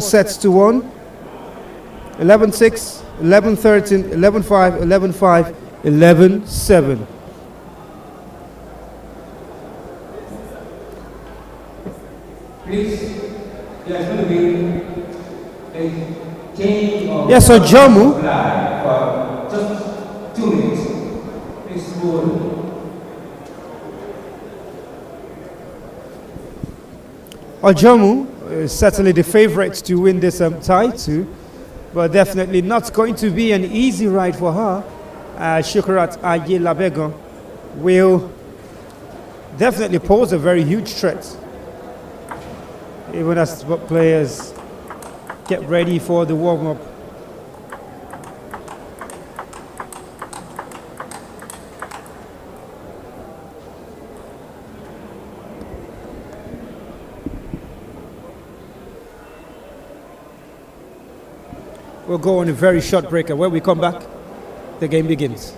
sets to 1, 11-6, 11-13, 11-5, 11-5, 11-7. Please, there's going to be a change of Yes, so Jamu. for just 2 minutes. Please hold. Ojomu is certainly the favorite to win this title, but definitely not going to be an easy ride for her. Shukrat Ayelabegon will definitely pose a very huge threat, even as players get ready for the warm-up. We'll go on a very short break, and when we come back, the game begins.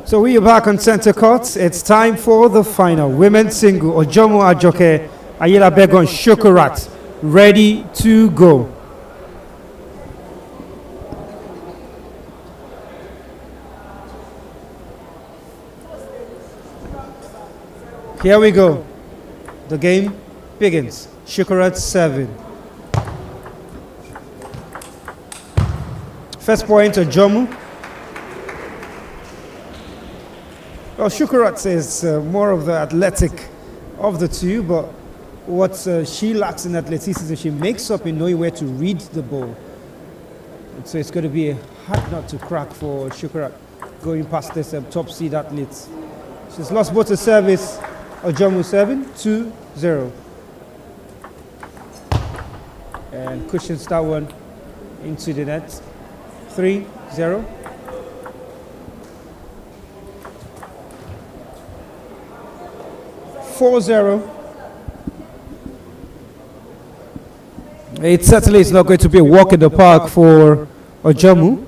So we are back on center court. It's time for the final. Women's single, Ojomu Ajoke, Ayelabegon Shukurat, ready to go. Here we go. The game begins. Shukurat 7. First point, Ojomu. Well, Shukurat is more of the athletic of the two, but what she lacks in athleticism, she makes up in knowing where to read the ball. And so it's going to be a hard nut to crack for Shukurat going past this top seed athlete. She's lost both the service. Ojomu serving 2-0. And cushions that one into the net 3-0. It certainly is not going to be a walk in the park for Ojomu.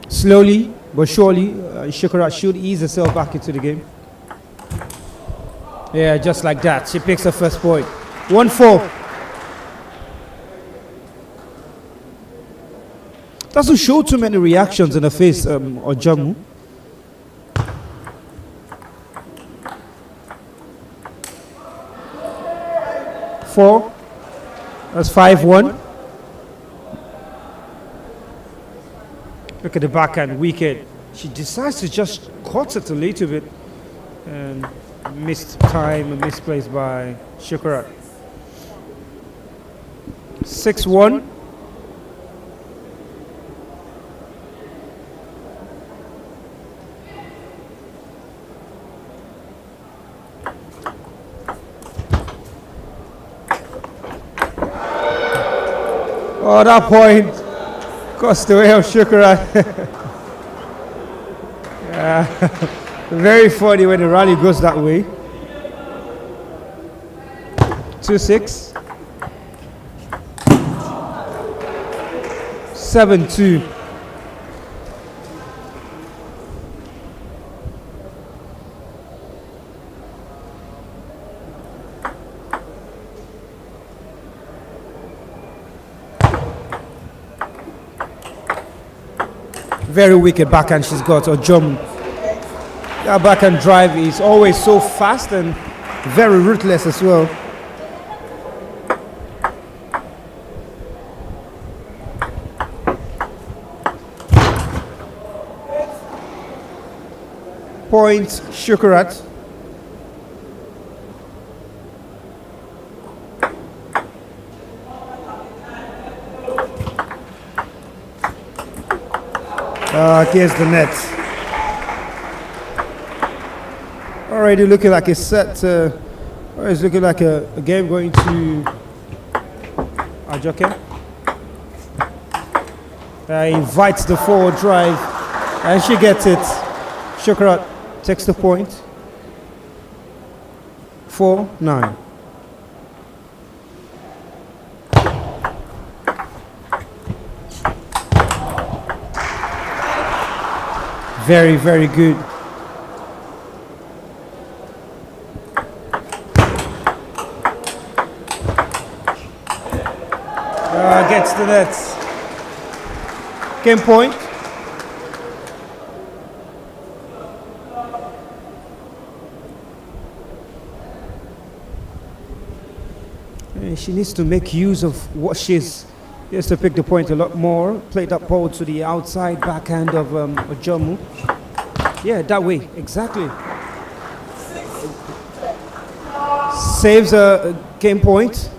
Slowly but surely, Shukurat should ease herself back into the game. Yeah, just like that. She picks her first point. 1-4. Doesn't show too many reactions in the face, Ojomu. Four. That's 5-1. Look at the backhand, wicked. She decides to just cut it a little bit and missed time and misplaced by Shukurat. 6-1. Oh, that point cost away of Shukurat. Yeah. Very funny when the rally goes that way. 2-6. 7-2. Very wicked backhand she's got, or jump. That backhand drive is always so fast and very ruthless as well. Point Shukurat. Here's the net. Already looking like a set. It's looking like a game going to Ajoke. Invites the forward drive, and she gets it. Shukurat takes the point. 4-9. Very, very good. Gets the nets. Game point. She needs to make use of what she's. He has to pick the point a lot more. Play that ball to the outside backhand of Ojomu. Yeah, that way, exactly. Saves a game point.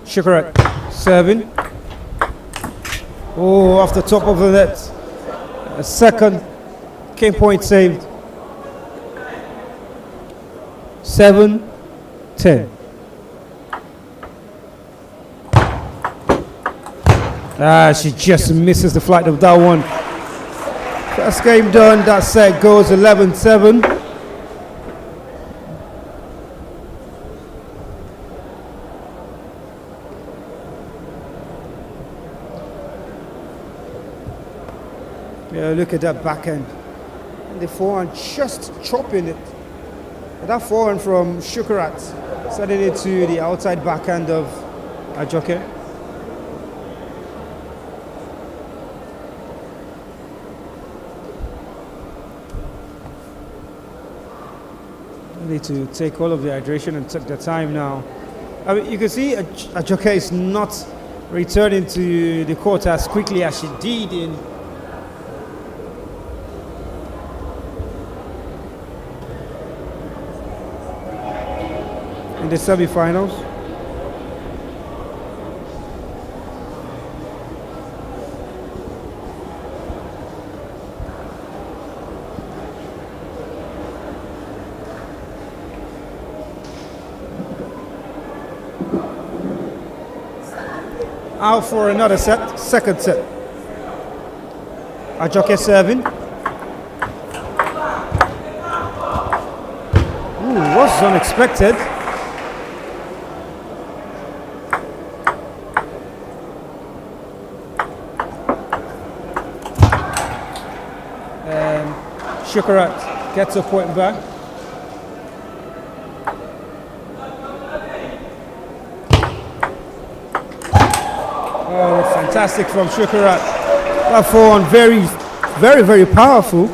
Shukurat serving. Oh, off the top of the net. A second game point saved. 7-10. She just misses the flight of that one. First game done, that set goes 11-7. Yeah, look at that backhand. And the forehand just chopping it. That forehand from Shukurat, sending it to the outside backhand of Ajoke. Need to take all of the hydration and take the time now. I mean, you can see Ajoke is not returning to the court as quickly as she did in the semi-finals. Out for another set, second set. Ajoke serving. unexpected. And Shukarat gets a point back. Oh, fantastic from Shukarat. That forehand very, very, very powerful.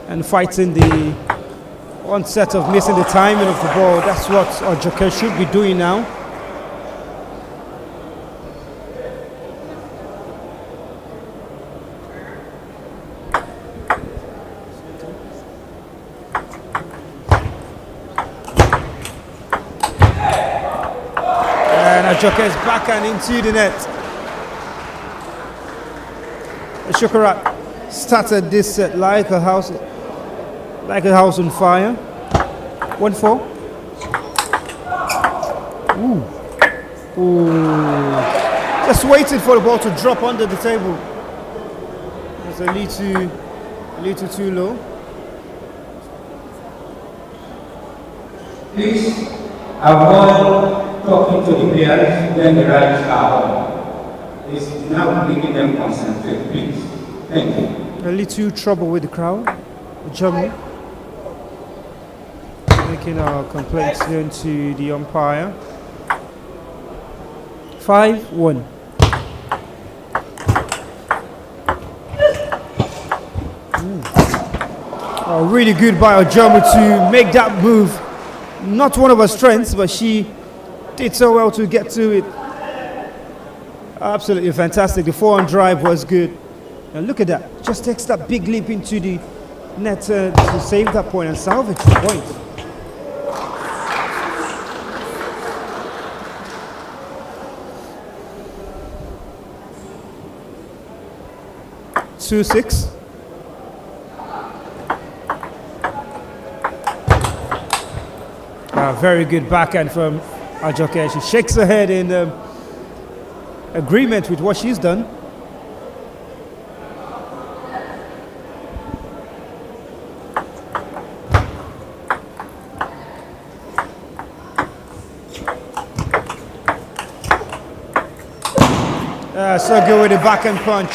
And fighting the onset of missing the timing of the ball. That's what Ojoke should be doing now. And Ojoke's backhand into the net. Shukarat started this set like a house on fire. 1-4. Ooh. Just waiting for the ball to drop under the table. It's a little too low. Please avoid talking to the players when the riders are on. It's now making them concentrate, please. Thank you. A little trouble with the crowd. Germany making our complaints known to the umpire. 5-1. Really good by Ojomu to make that move. Not one of her strengths, but she did so well to get to it. Absolutely fantastic. The forehand drive was good. And look at that. Just takes that big leap into the net to save that point and salvage the point. Two six. Very good backhand from Ojoke. She shakes her head in agreement with what she's done. So good with the backhand punch.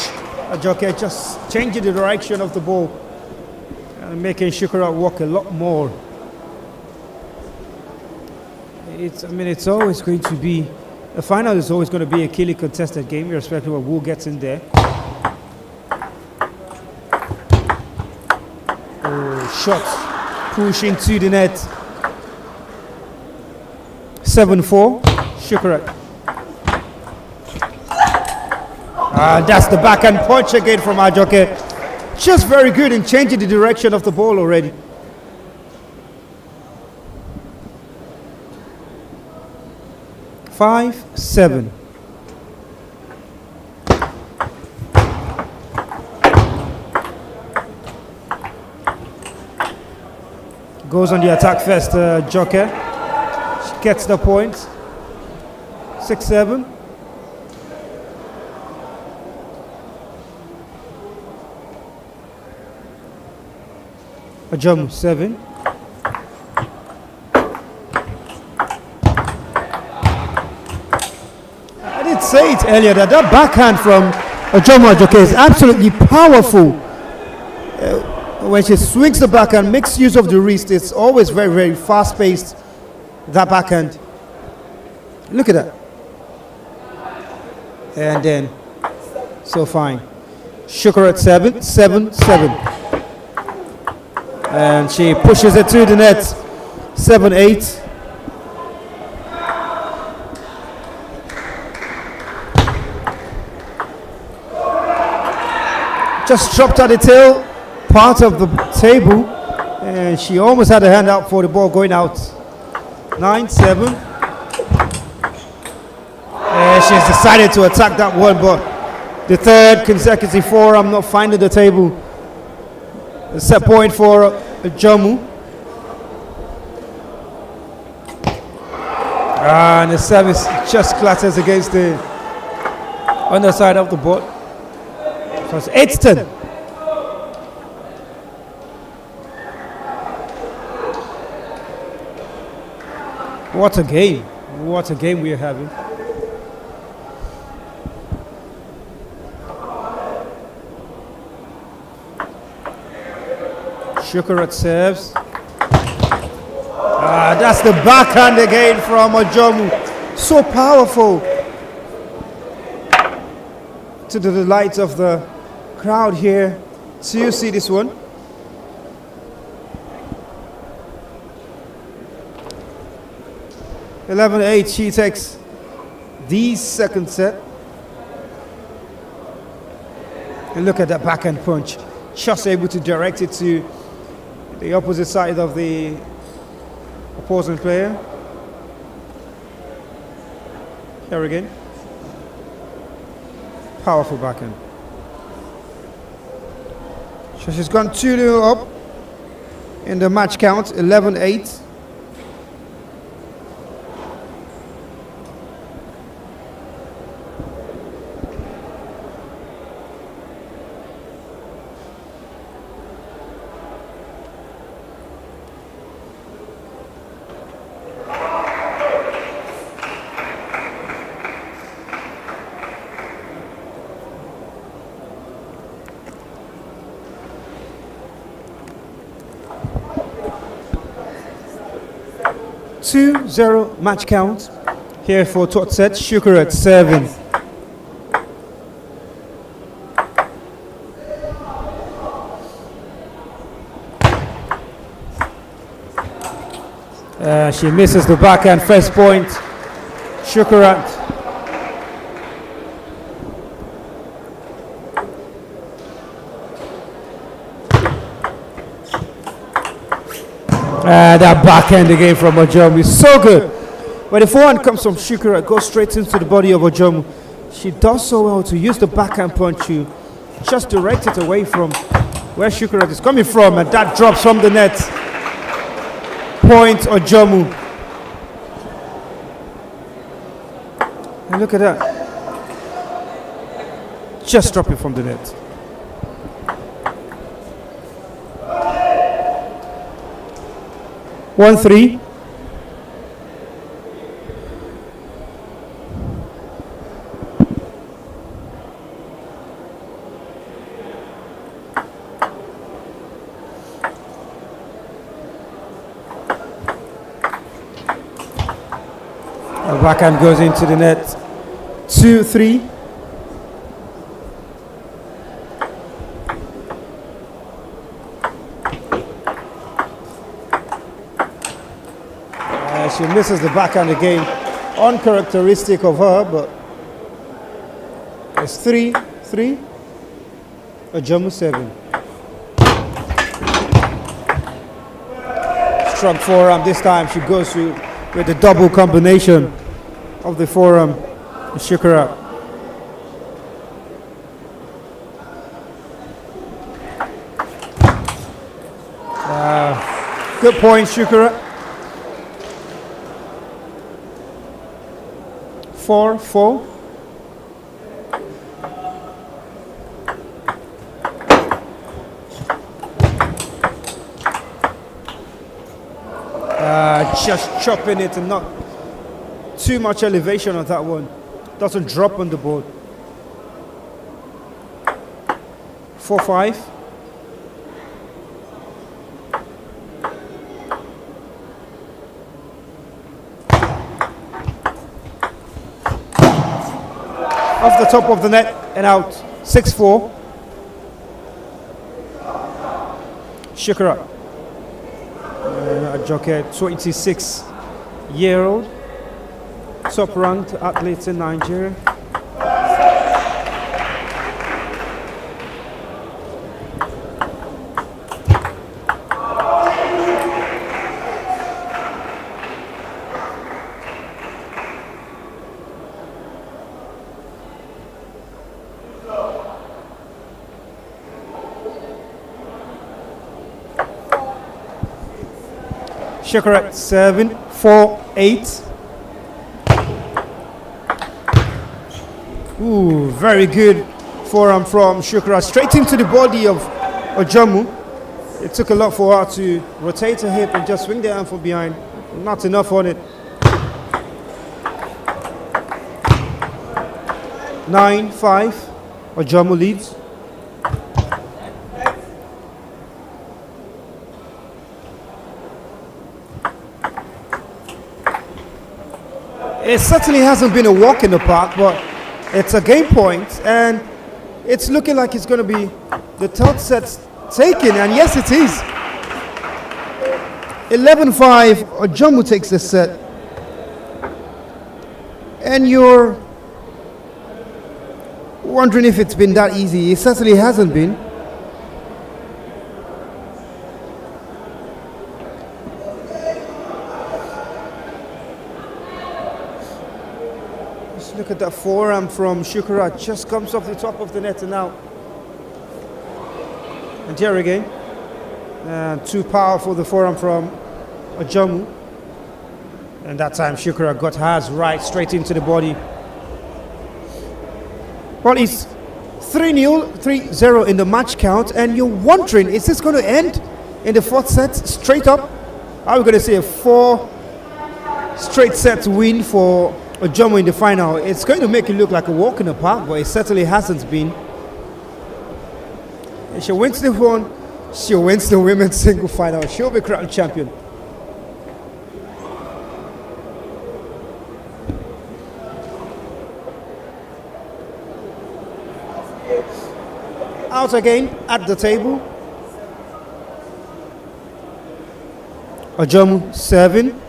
Ojoke just changing the direction of the ball and making Shukarat walk a lot more. It's always going to be, the final is always going to be a keenly contested game, irrespective of who gets in there. Oh, shot pushing to the net. 7-4, Shukarat. That's the backhand punch again from Ojoke. Just very good in changing the direction of the ball already. Five, 7. Goes on the attack first, Joker. She gets the point. 6-7. Ojomu 7. I did say it earlier that backhand from Ojomu Ojoke is absolutely powerful. When she swings the backhand, makes use of the wrist, it's always very, very fast-paced, that backhand. Look at that. And then, so fine. Shukarat 7-7. And she pushes it to the net. 7-8. Just dropped at the tail part of the table, and she almost had a hand out for the ball going out. 9-7. And she's decided to attack that one, but the third consecutive forearm not finding the table. A set point for Ojomu. And the service just clatters against the underside of the board. So it's 8-10. What a game. What a game we are having. Shukurat serves. That's the backhand again from Ojomu. So powerful. To the delight of the crowd here. So you see this one. (11-8). She takes the second set. And look at that backhand punch. Just able to direct it to the opposite side of the opposing player. Here again. Powerful backhand. So she's gone 2-0 up in the match count, 11-8. (2-0) match count here for third set. Shukurat serving. She misses the backhand. First point. Shukurat. That backhand again from Ojomu is so good. But the forehand comes from Shukurat, goes straight into the body of Ojomu. She does so well to use the backhand punch to just direct it away from where Shukurat is coming from, and that drops from the net. Point Ojomu. And look at that. Just dropping from the net. (1-3). The backhand goes into the net. 2-3. She misses the backhand again. Uncharacteristic of her, but it's 3-3. Ojomu 7. Strong forearm. This time she goes with the double combination of the forearm. Shukurat. Good point, Shukurat. 4-4. Just chopping it and not too much elevation on that one. Doesn't drop on the board. 4-5. Off the top of the net and out. 6-4. Shukurat. A jockey, 26-year-old. Top ranked athlete in Nigeria. Shukurat serving 4-8. Ooh, very good forearm from Shukurat, straight into the body of Ojomu. It took a lot for her to rotate her hip and just swing the arm from behind. Not enough on it. 9-5. Ojomu leads. It certainly hasn't been a walk in the park, but it's a game point, and it's looking like it's going to be the third set taken, and yes, it is. 11-5, Ojomu takes the set. And you're wondering if it's been that easy. It certainly hasn't been. Look at that forearm from Shukurat, just comes off the top of the net and out. And here again, too powerful the forearm from Ojomu. And that time Shukurat got hers right straight into the body. Well, it's 3-0, 3-0 in the match count, and you're wondering, is this going to end in the fourth set straight up? Are we going to see a 4 straight set win for Ojomu in the final? It's going to make it look like a walk in the park, but it certainly hasn't been. If she wins the one, she wins the women's single final. She'll be crowned champion. Out again at the table. Ojomu serving.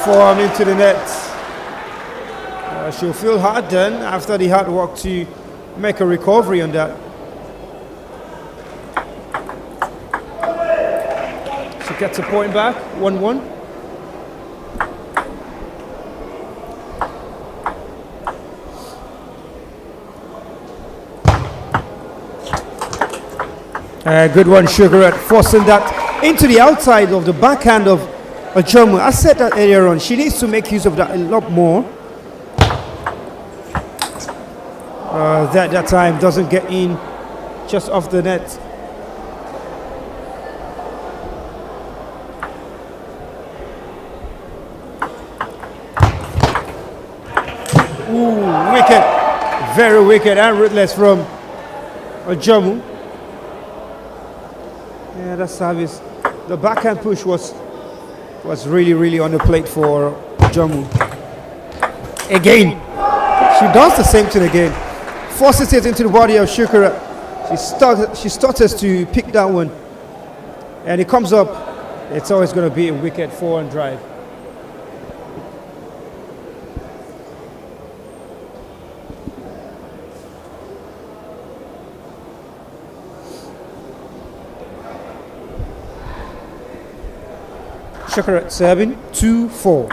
Forearm into the net. She'll feel hard then after the hard work to make a recovery on that. She gets a point back, 1-1. Good one, Shukurat, forcing that into the outside of the backhand of Ojomu. I said that earlier on, she needs to make use of that a lot more. That time doesn't get in, just off the net. Ooh, wicked, very wicked and ruthless from Ojomu. Yeah, that service, the backhand push was really on the plate for Ojomu. Again, she does the same thing again. Forces it into the body of Shukura. She stutters to pick that one. And it comes up. It's always going to be a wicked forehand drive. Shukurat serving, 2-4.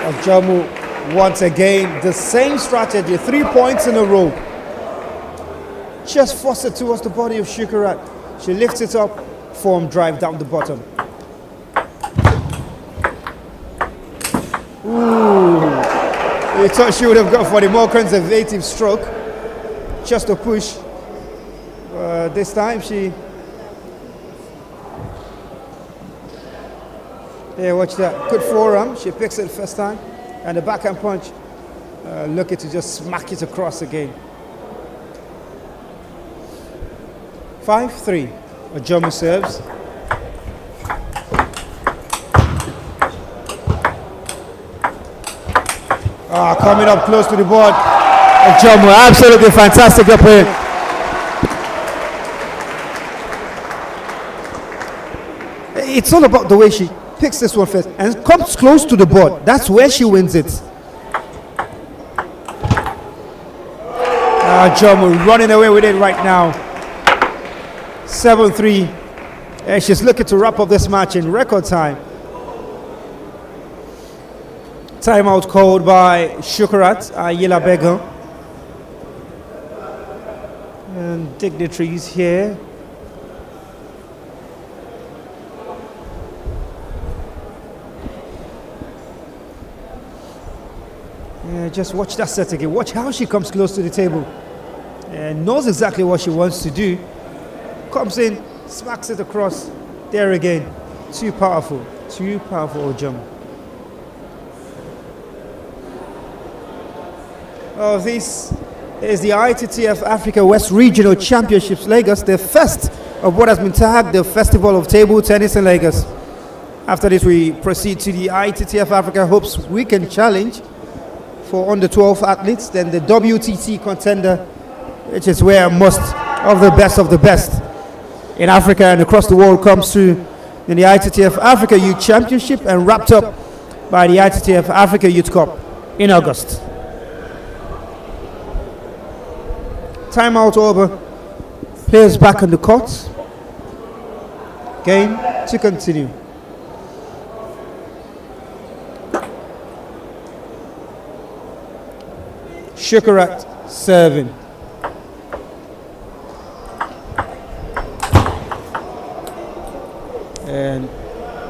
Ojomu once again, the same strategy, 3 points in a row. Just force it towards the body of Shukurat. She lifts it up, form drive down the bottom. Ooh, you thought she would have gone for the more conservative stroke. Just a push. This time she... Yeah, watch that. Good forearm. She picks it the first time. And the backhand punch. Looking to just smack it across again. 5-3. Ojomu serves. Coming up close to the board. Ojomu, absolutely fantastic up here. It's all about the way she picks this one first and comes close to the board. That's where she wins it. Ojomu running away with it right now. 7-3. And she's looking to wrap up this match in record time. Timeout called by Shukurat Ayila Begum. And dignitaries here. Yeah, just watch that set again. Watch how she comes close to the table. and knows exactly what she wants to do. Comes in, smacks it across. There again. Too powerful, Ojomo. Oh, this is the ITTF-Africa West Regional Championships Lagos, the first of what has been tagged the Festival of Table Tennis in Lagos. After this, we proceed to the ITTF-Africa Hopes Weekend Challenge for under 12 athletes, then the WTT Contender, which is where most of the best in Africa and across the world comes to, in the ITTF-Africa Youth Championship, and wrapped up by the ITTF-Africa Youth Cup in August. Timeout over. Players back on the court. Game to continue. Shukurat serving. And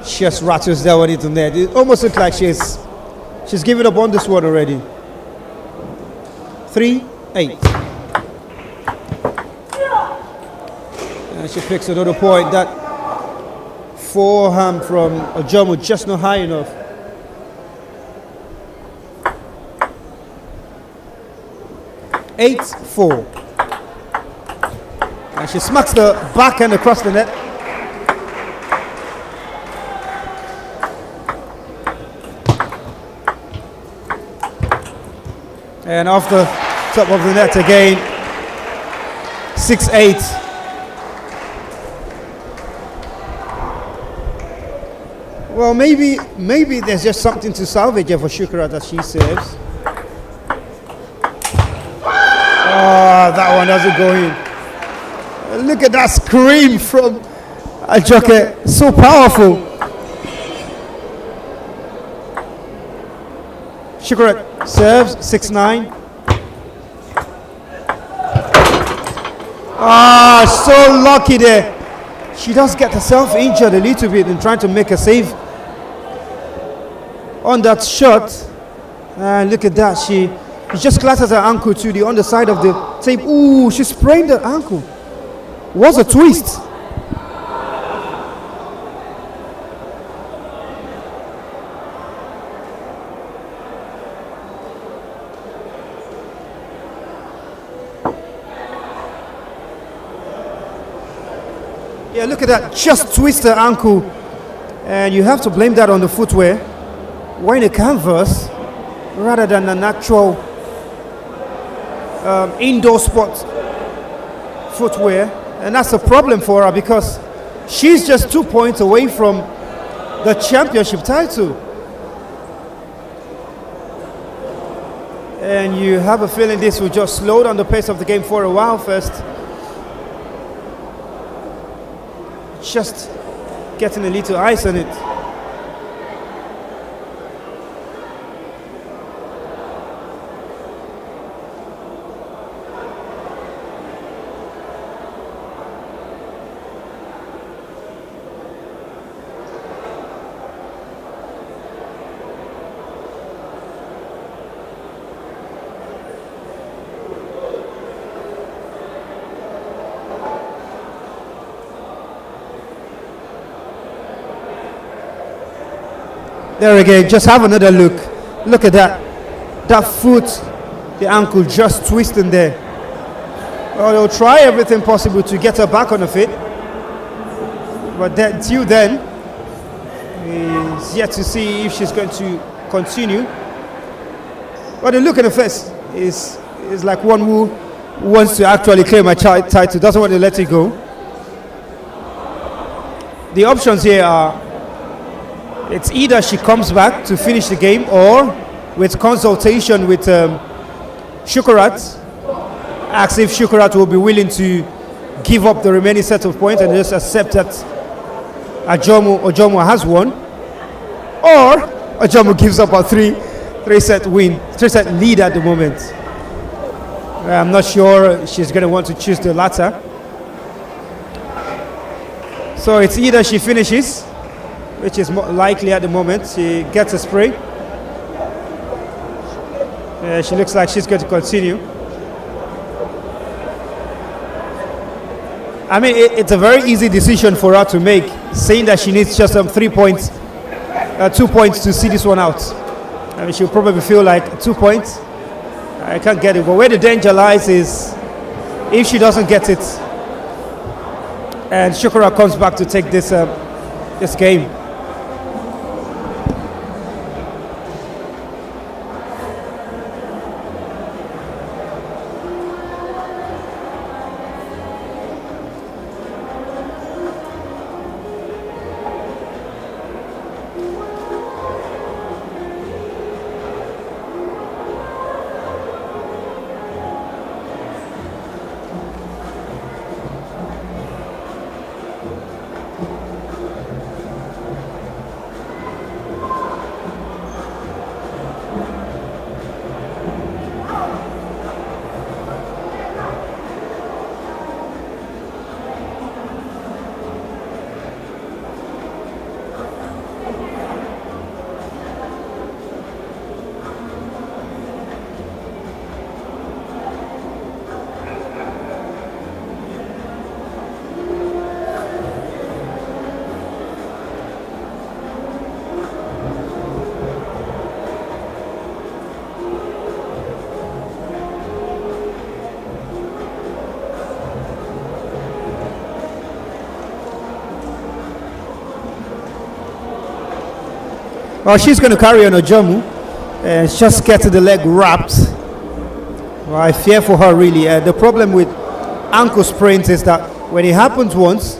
she just rattles that one into net. It almost looks like she's given up on this one already. 3-8. And she picks another point. That forehand from Ojomo just not high enough. Eight, 4. And she smacks the backhand across the net. And off the top of the net again. 6-8. Well, maybe there's just something to salvage here for Shukurat that she serves. Oh, that one doesn't go in. Look at that scream from Ajoke. So powerful. Shukurat serves 6-9. Ah, so lucky there. She does get herself injured a little bit in trying to make a save on that shot. And look at that. She just clatters her ankle to the underside of the tape. Ooh, she sprained her ankle. What's a twist? Yeah, look at that. Just twist her ankle. And you have to blame that on the footwear. Wearing a canvas rather than a natural indoor sport footwear. And that's a problem for her because she's just 2 points away from the championship title. And you have a feeling this will just slow down the pace of the game for a while first. Just getting a little ice on it. There again, just have another look. Look at that. That foot, the ankle just twisting there. Well, they'll try everything possible to get her back on the feet. But till then, is yet to see if she's going to continue. But the look in the face is like one who wants to actually claim a title, doesn't want to let it go. The options here are, it's either she comes back to finish the game or with consultation with Shukurat, asks if Shukurat will be willing to give up the remaining set of points and just accept that Ojomo has won, or Ojomo gives up a three-set lead at the moment. I'm not sure she's going to want to choose the latter. So it's either she finishes, which is more likely at the moment. She gets a spray. She looks like she's going to continue. I mean, it's a very easy decision for her to make, saying that she needs just 3 points, 2 points to see this one out. I mean, she'll probably feel like 2 points. I can't get it. But where the danger lies is if she doesn't get it, and Shukura comes back to take this this game. Well, she's going to carry on Ojomu and just get the leg wrapped. Well, I fear for her, really. The problem with ankle sprains is that when it happens once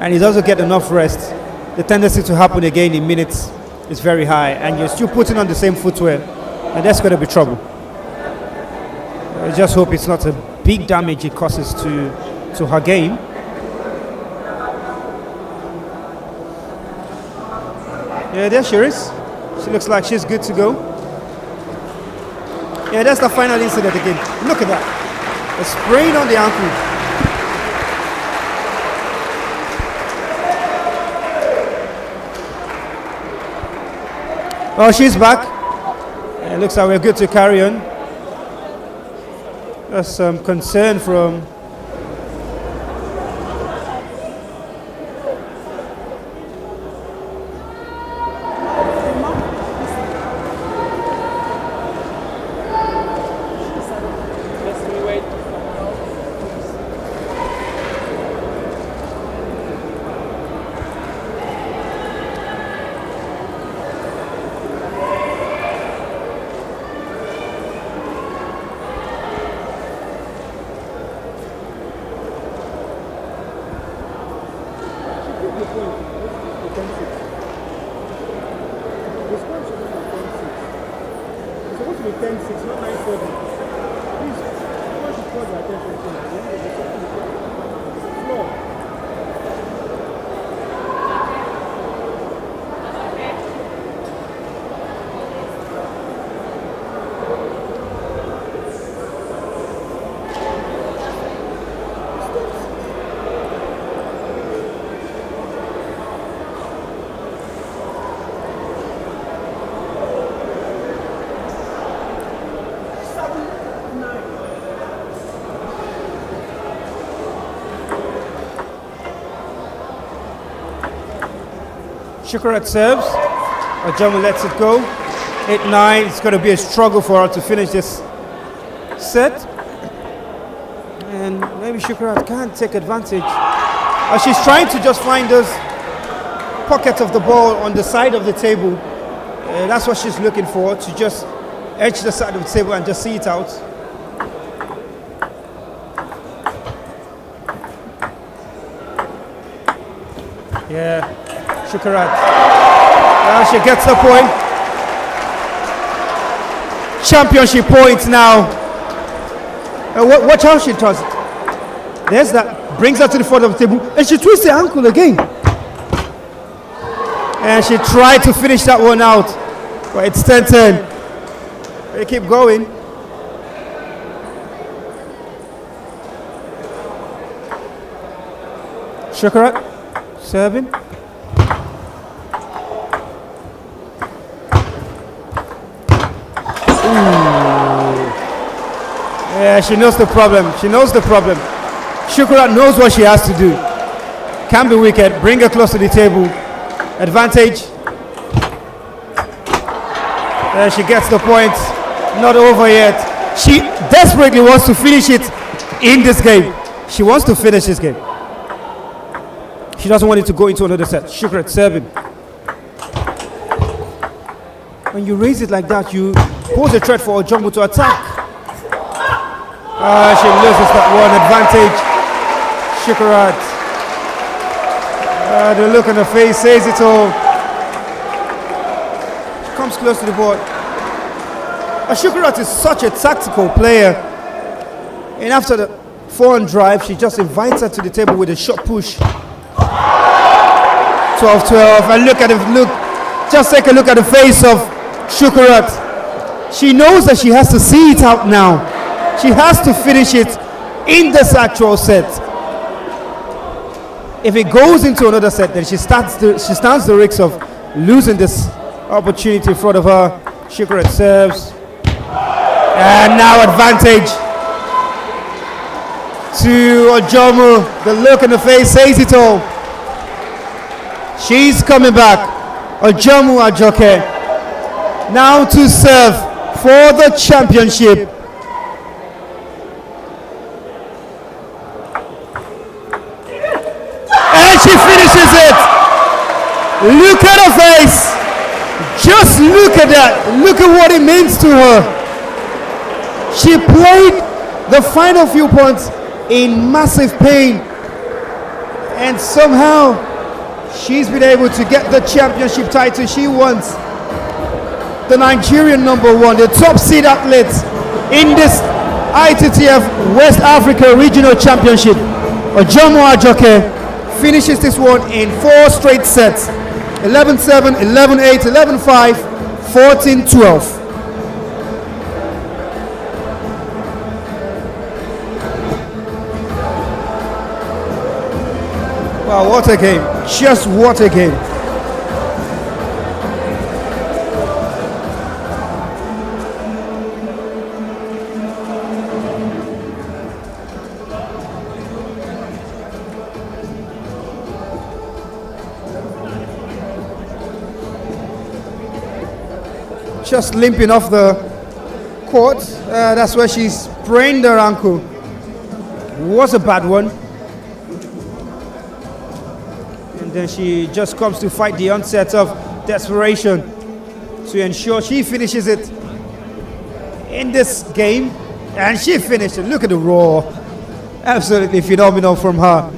and he doesn't get enough rest, the tendency to happen again in minutes is very high, and you're still putting on the same footwear, and that's going to be trouble. I just hope it's not a big damage it causes to her game. Yeah, there she is. She looks like she's good to go. Yeah, that's the final incident again. Look at that. A sprain on the ankle. Oh, she's back. Yeah, it looks like we're good to carry on. There's some concern from Shukura serves. Ojomu lets it go. 8-9. It's going to be a struggle for her to finish this set. And maybe Shukura can't take advantage. She's trying to just find those pockets of the ball on the side of the table. That's what she's looking for, to just edge the side of the table and just see it out. Yeah. Shukura. Well, she gets the point. Championship points now. Watch how she does it. There's that. Brings her to the front of the table. And she twists the ankle again. And she tried to finish that one out. But it's 10-10. They keep going. Shukura serving. Yeah, she knows the problem. She knows the problem. Shukrat knows what she has to do. Can be wicked. Bring her close to the table. Advantage. There she gets the point. Not over yet. She desperately wants to finish it in this game. She wants to finish this game. She doesn't want it to go into another set. Shukrat serving. When you raise it like that, you pose a threat for Ojomu to attack. She loses that one. Advantage. Shukrat. The look on her face says it all. She comes close to the board. Shukrat is such a tactical player. And after the forehand drive, she just invites her to the table with a short push. 12-12. And look at it. Look. Just take a look at the face of Shukrat. She knows that she has to see it out now. She has to finish it in this actual set. If it goes into another set, then she stands the risk of losing this opportunity in front of her. Shukrat serves. And now advantage to Ojomu. The look in the face says it all. She's coming back. Ojomu Ajoke now to serve for the championship. And she finishes it. Look at her face. Just look at that. Look at what it means to her. She played the final few points in massive pain. And somehow she's been able to get the championship title she wants. The Nigerian #1, the top seed athlete in this ITTF West Africa Regional Championship. Ojomu Ajoke finishes this one in 4 straight sets. 11-7, 11-8, 11-5, 14-12. Wow, what a game. Just what a game. Just limping off the court. That's where she sprained her ankle. Was a bad one. And then she just comes to fight the onset of desperation to ensure she finishes it in this game. And she finished it. Look at the roar. Absolutely phenomenal from her.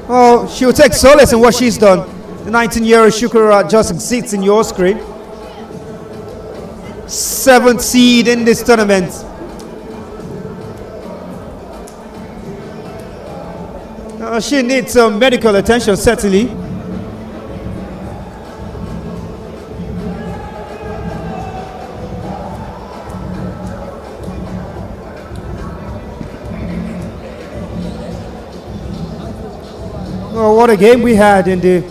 Oh, she will take solace in what she's done. The 19-year-old Shukrat just sits in your screen. 7th seed in this tournament. She needs some medical attention, certainly. Oh, what a game we had in the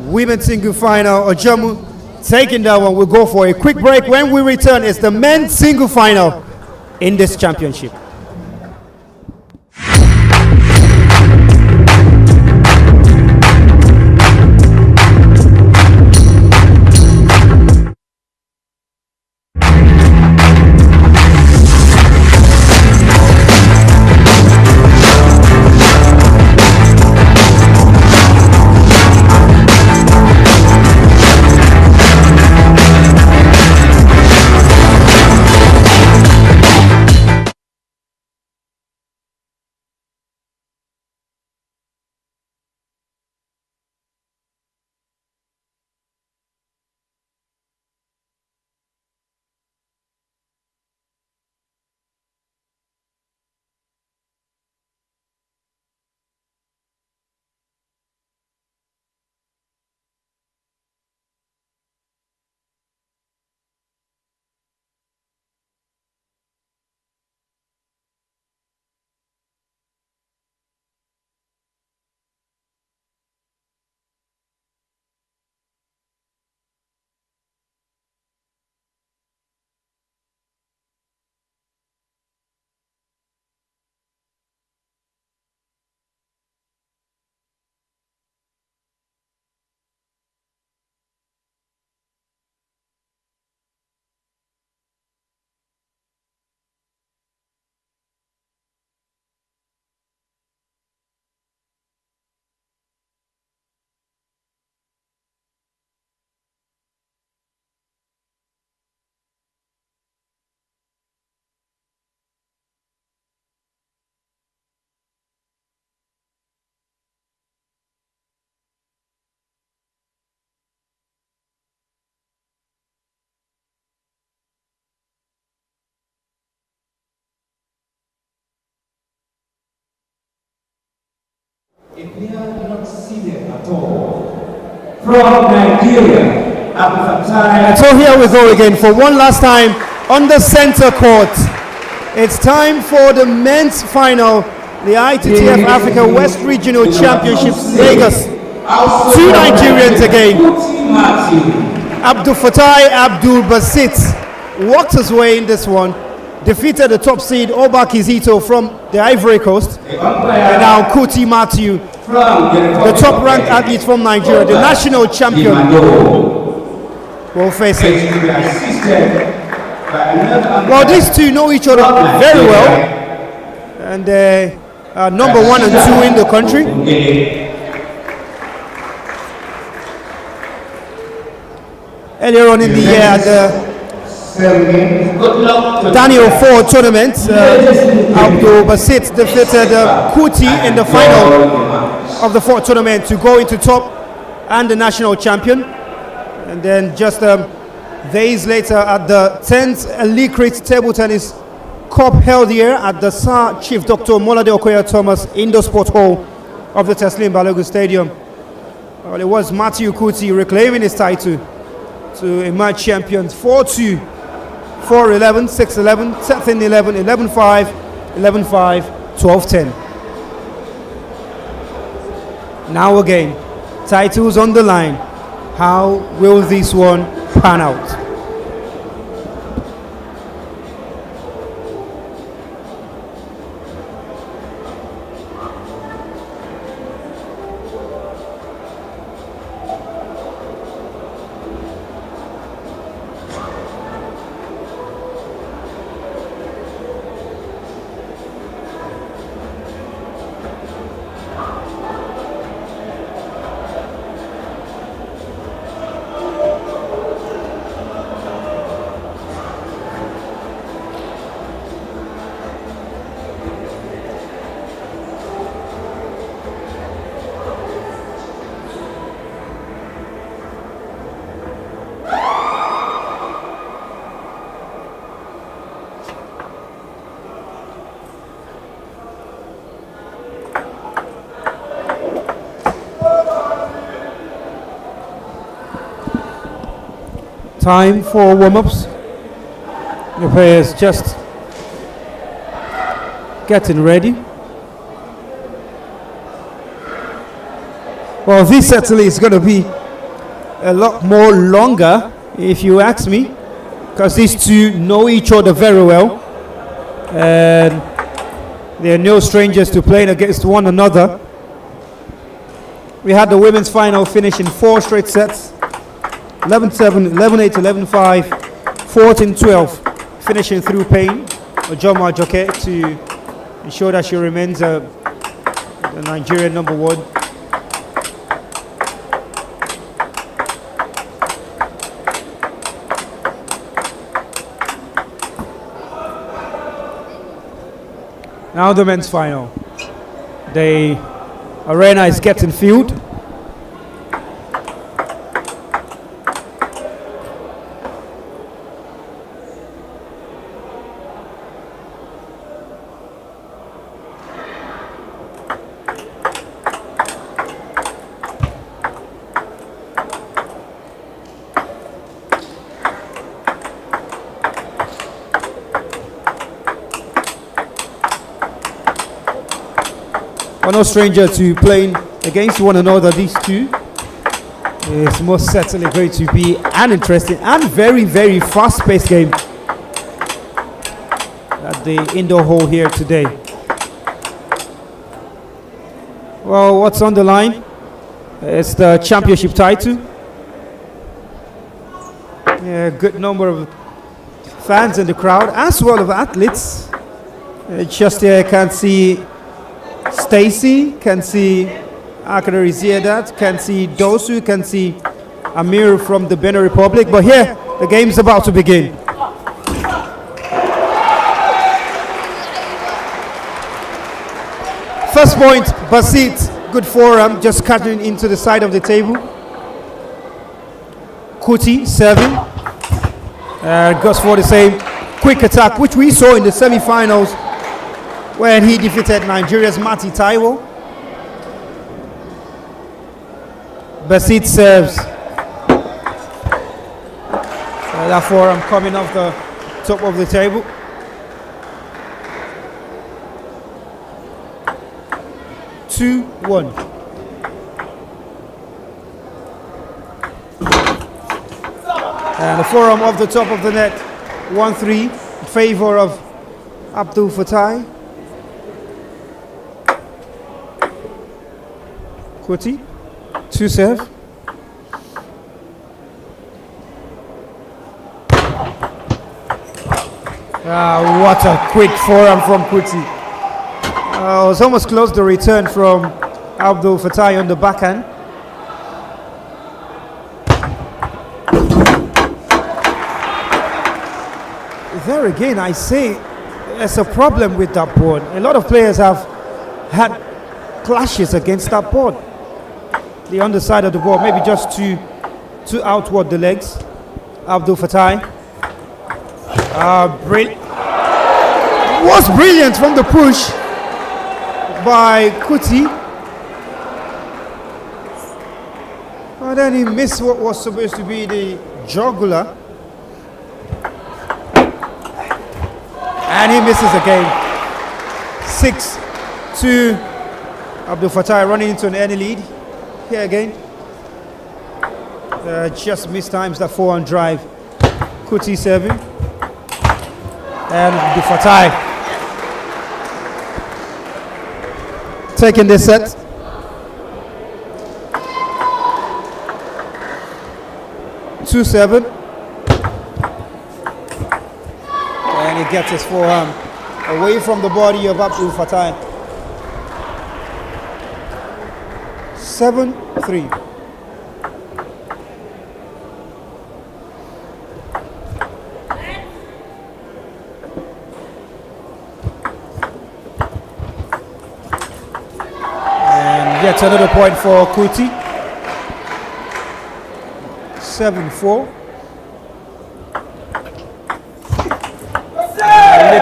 women's single final. Ojomu taking that one. We'll go for a quick break. When we return, it's the men's single final in this championship. A player not seated at all. From Nigeria, and so here we go again for one last time on the center court. It's time for the men's final, the ITTF-Africa West Regional Championships, Lagos. Two Nigerians again. Abdul Fatai Abdul Basit walked his way in this one, defeated the top seed Oba Kizito from the Ivory Coast, and now Kuti Matthew, the top ranked athlete from Nigeria, the national champion, will face it. Well, these two know each other very well, and they are number 1 and 2 in the country. Earlier on in the year at the Daniel Ford tournament, Abdul Basit defeated Kuti in the final of the Ford tournament to go into top and the national champion. And then just days later at the 10th Elite Table Tennis Cup held here at the Sir Chief Dr. Molade Okoya Thomas Indoor Sport Hall of the Teslim Balogun Stadium. Well, it was Matthew Kuti reclaiming his title to emerge champions 4-2, 4-11, 6-11, 10-11, 11-5, 11-5, 12-10. Now again, titles on the line. How will this one pan out? Time for warm-ups. The players just getting ready. Well, this certainly is going to be a lot more longer, if you ask me, because these two know each other very well, and they're no strangers to playing against one another. We had the women's final finish in 4 straight sets. 11-7, 11-8, 11-5, 14-12, finishing through pain. Ojoma Joke to ensure that she remains the Nigerian number 1. Now the men's final. The arena is getting filled. We're no stranger to playing against one another. These two is most certainly going to be an interesting and very, very fast-paced game at the indoor hall here today. Well, what's on the line? It's the championship title. Yeah, good number of fans in the crowd, as well as athletes. Just here, can see Stacy, can see Akadari Ziedat, can see Dosu, can see Amir from the Benin Republic. But here, the game's about to begin. First point, Basit, good forearm, just cutting into the side of the table. Kuti, serving. Goes for the same quick attack, which we saw in the semi-finals when he defeated Nigeria's Mati Taiwo. Basit serves. That forearm coming off the top of the table. Two, one. And the forearm off the top of the net. 1-3 in favor of Abdul Fattah. Kuti, two serve. What a quick forearm from Kuti. It was almost close the return from Abdul Fattah on the backhand. There again, I say there's a problem with that board. A lot of players have had clashes against that board. The underside of the board, maybe just too outward the legs. Abdul Fattah. Was brilliant from the push by Kuti. But then he missed what was supposed to be the jugular. And he misses again. 6-2. Abdul Fattah running into an early lead. Here again. Just mistimes that forehand drive. Kuti serving. And Abdul Fattah taking this set. Two, 7. And he gets his forearm away from the body of Abdul Fattah. 7-3. And yet another point for Kuti. 7-4.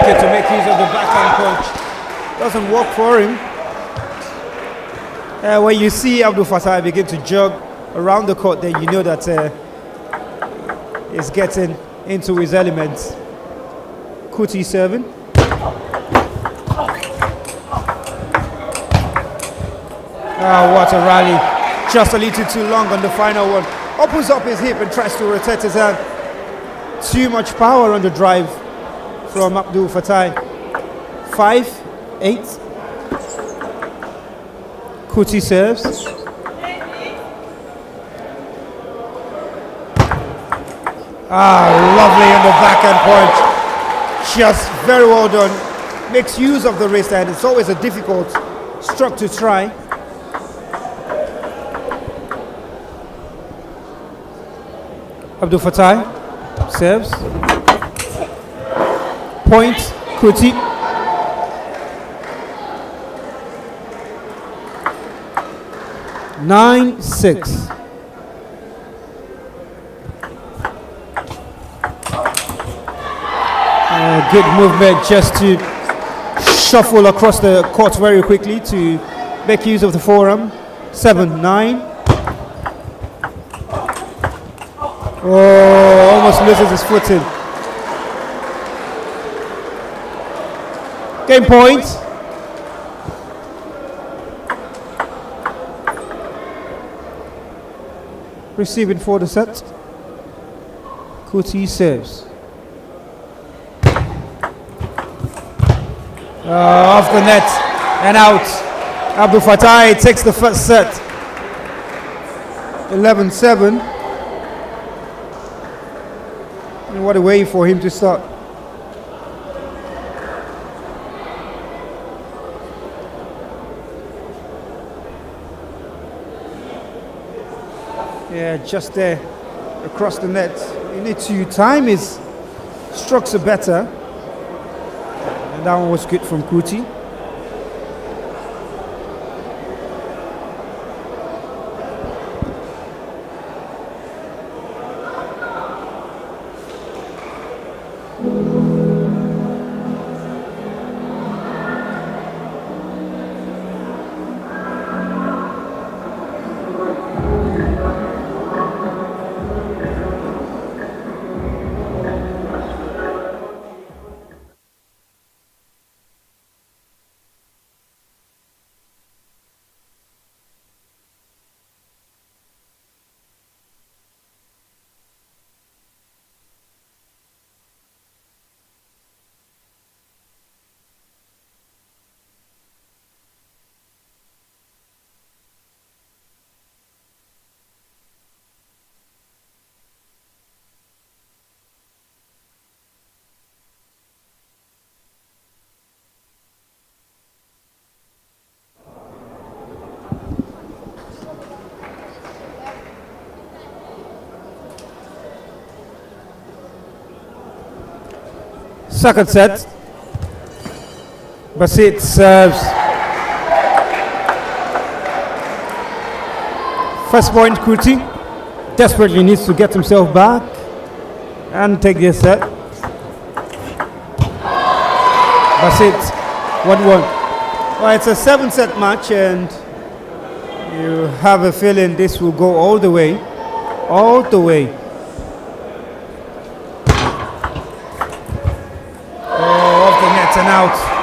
To make use of the backhand punch. Doesn't work for him. When you see Abdul Fattah begin to jog around the court, then you know that he's getting into his elements. Kuti serving. What a rally. Just a little too long on the final one. Opens up his hip and tries to rotate his hand. Too much power on the drive from Abdul Fattah. 5-8. Kuti serves. Lovely on the backhand punch. Just very well done. Makes use of the wrist, and it's always a difficult stroke to try. Abdul Fattah serves. Point, Kuti. Nine, 6. Good movement just to shuffle across the court very quickly to make use of the forearm. 7-9. Oh, almost loses his footing. Game point. Receiving for the set. Kuti serves. Off the net and out. Abdul Fattah takes the first set. 11-7. And what a way for him to start. Yeah, just there across the net. You need to time his strokes are better. And that one was good from Kuti. Second set. Basit serves. First point, Kuti desperately needs to get himself back and take this set. Basit, 1-1. Well, it's a 7-set match, and you have a feeling this will go all the way. All the way. Oh, off the net and out.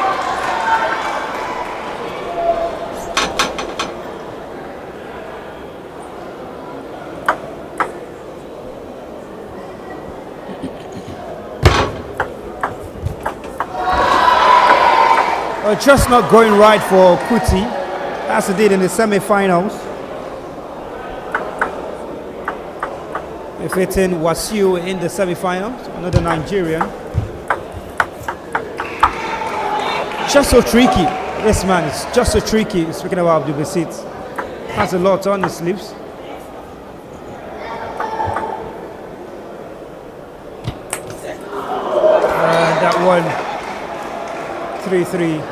Just not going right for Kuti, as it did in the semi-finals. Defeating Wasiu in the semi-finals, another Nigerian. Just so tricky, this man is just so tricky. Speaking about Abdul Basit, has a lot on his sleeves. And that one, 3-3.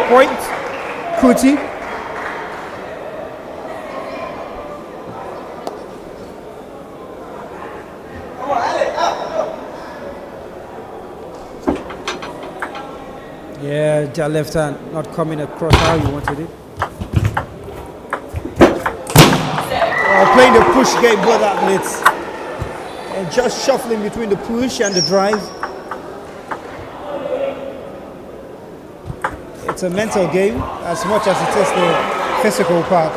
Point, Kuti. Yeah, that left hand not coming across how you wanted it. Playing the push game, both athletes. And just shuffling between the push and the drive. It's a mental game as much as it is the physical part.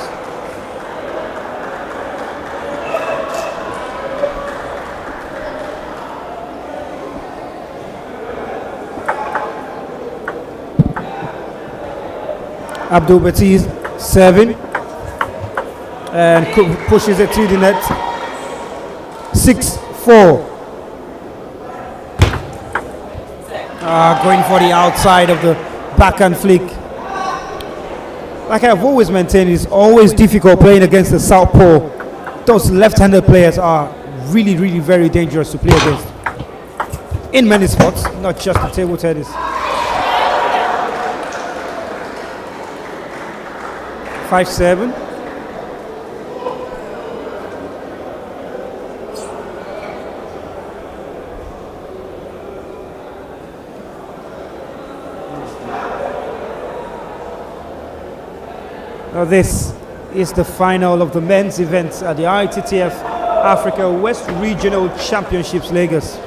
Abdul Basit serving and pushes it to the net. 6-4. Going for the outside of the backhand flick. Like I've always maintained, it's always difficult playing against the southpaw. Those left-handed players are really, really very dangerous to play against. In many sports, not just the table tennis. 5-7. Now this is the final of the men's events at the ITTF-Africa West Regional Championships, Lagos.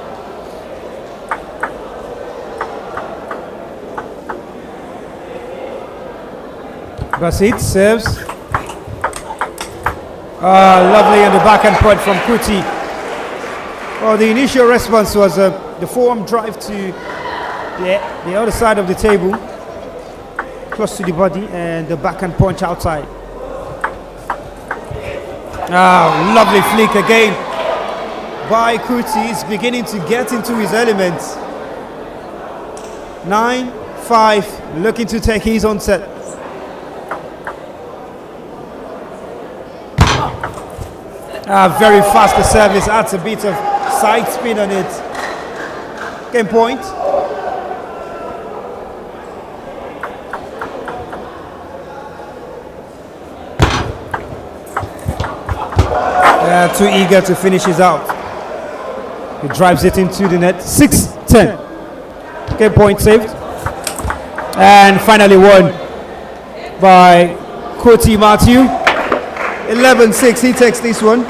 Basit serves. Lovely on the backhand point from Kuti. Well, the initial response was the forearm drive to the other side of the table, close to the body, and the backhand punch outside. Lovely flick again by Kuti. He's beginning to get into his elements. 9-5, looking to take his own set. Very fast the service, adds a bit of side spin on it. Game point. Too eager to finish his out. He drives it into the net. 6-10. Game point saved. And finally won by Kuti Matthew. 11-6, he takes this one.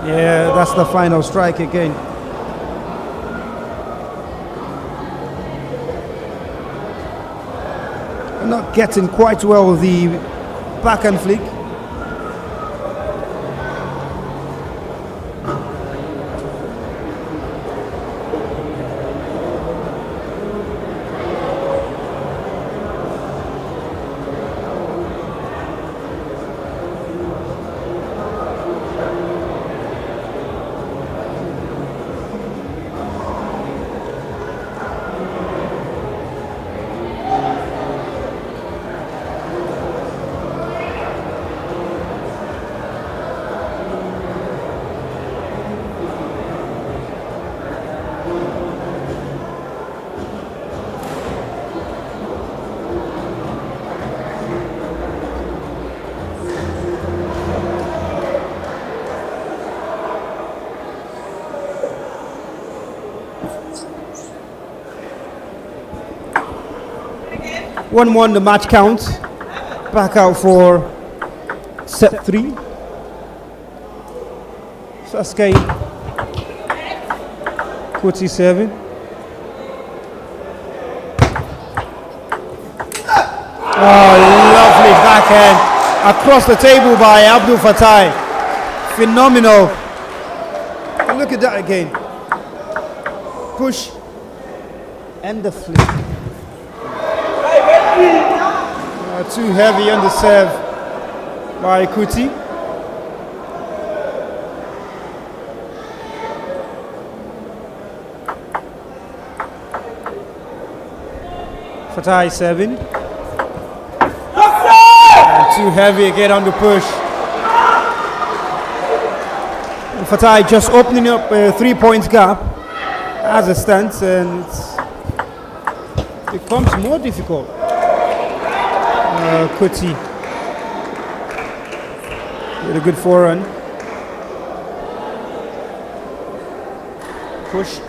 Yeah, that's the final strike again. Not getting quite well with the backhand flick. 1-1 the match count. Back out for set 3. Sasuke. Kuti serving. Oh, lovely backhand across the table by Abdul Fatai. Phenomenal. Look at that again. Push and the flip. Too heavy on the serve by Kuti. Fatai serving. And too heavy again on the push. And Fatai just opening up a 3-point gap as it stands, and it becomes more difficult. Kuti with a good forehand. Push,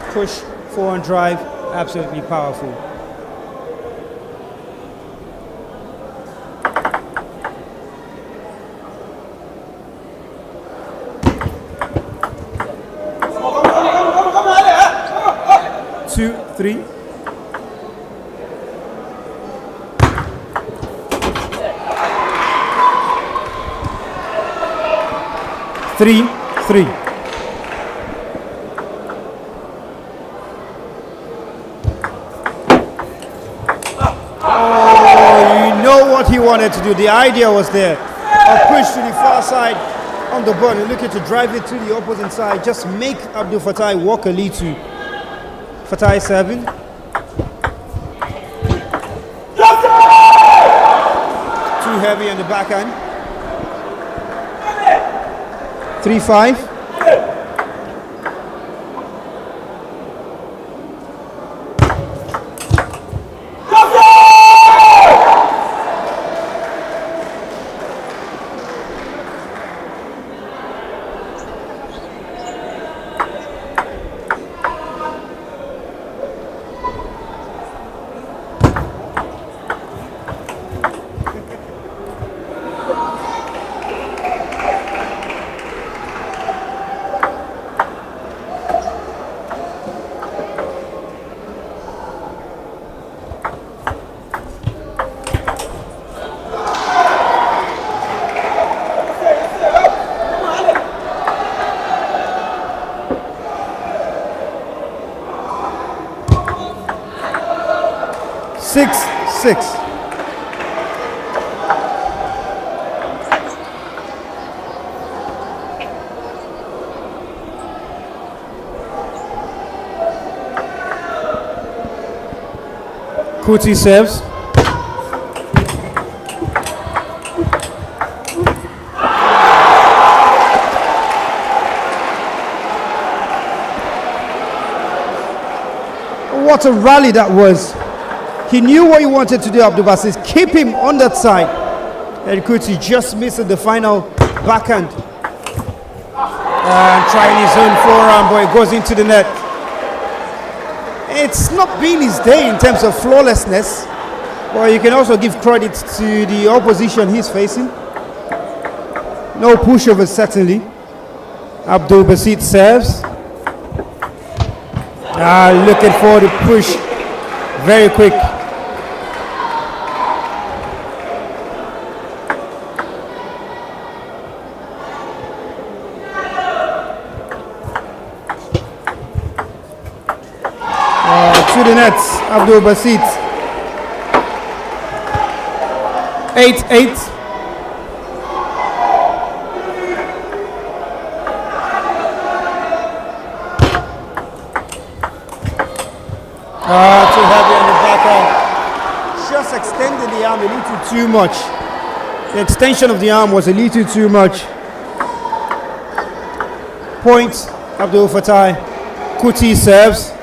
forehand drive, absolutely powerful. Two, three. Three. Oh, you know what he wanted to do. The idea was there. A push to the far side on the ball and looking to drive it to the opposite side. Just make Abdul Fatai walk a lead to. Fatai serving. Too heavy on the backhand. 3-5. Six. Kuti serves. What a rally that was. He knew what he wanted to do, Abdul Basit. Keep him on that side. And Kuti just missed the final backhand. And trying his own forearm, but it goes into the net. It's not been his day in terms of flawlessness, but you can also give credit to the opposition he's facing. No pushover, certainly. Abdul Basit serves. Looking for the push. Very quick. To the nets, Abdul Basit. 8-8. Too heavy on the backhand. Just extending the arm a little too much. The extension of the arm was a little too much. Point, Abdul Fatai. Kuti serves.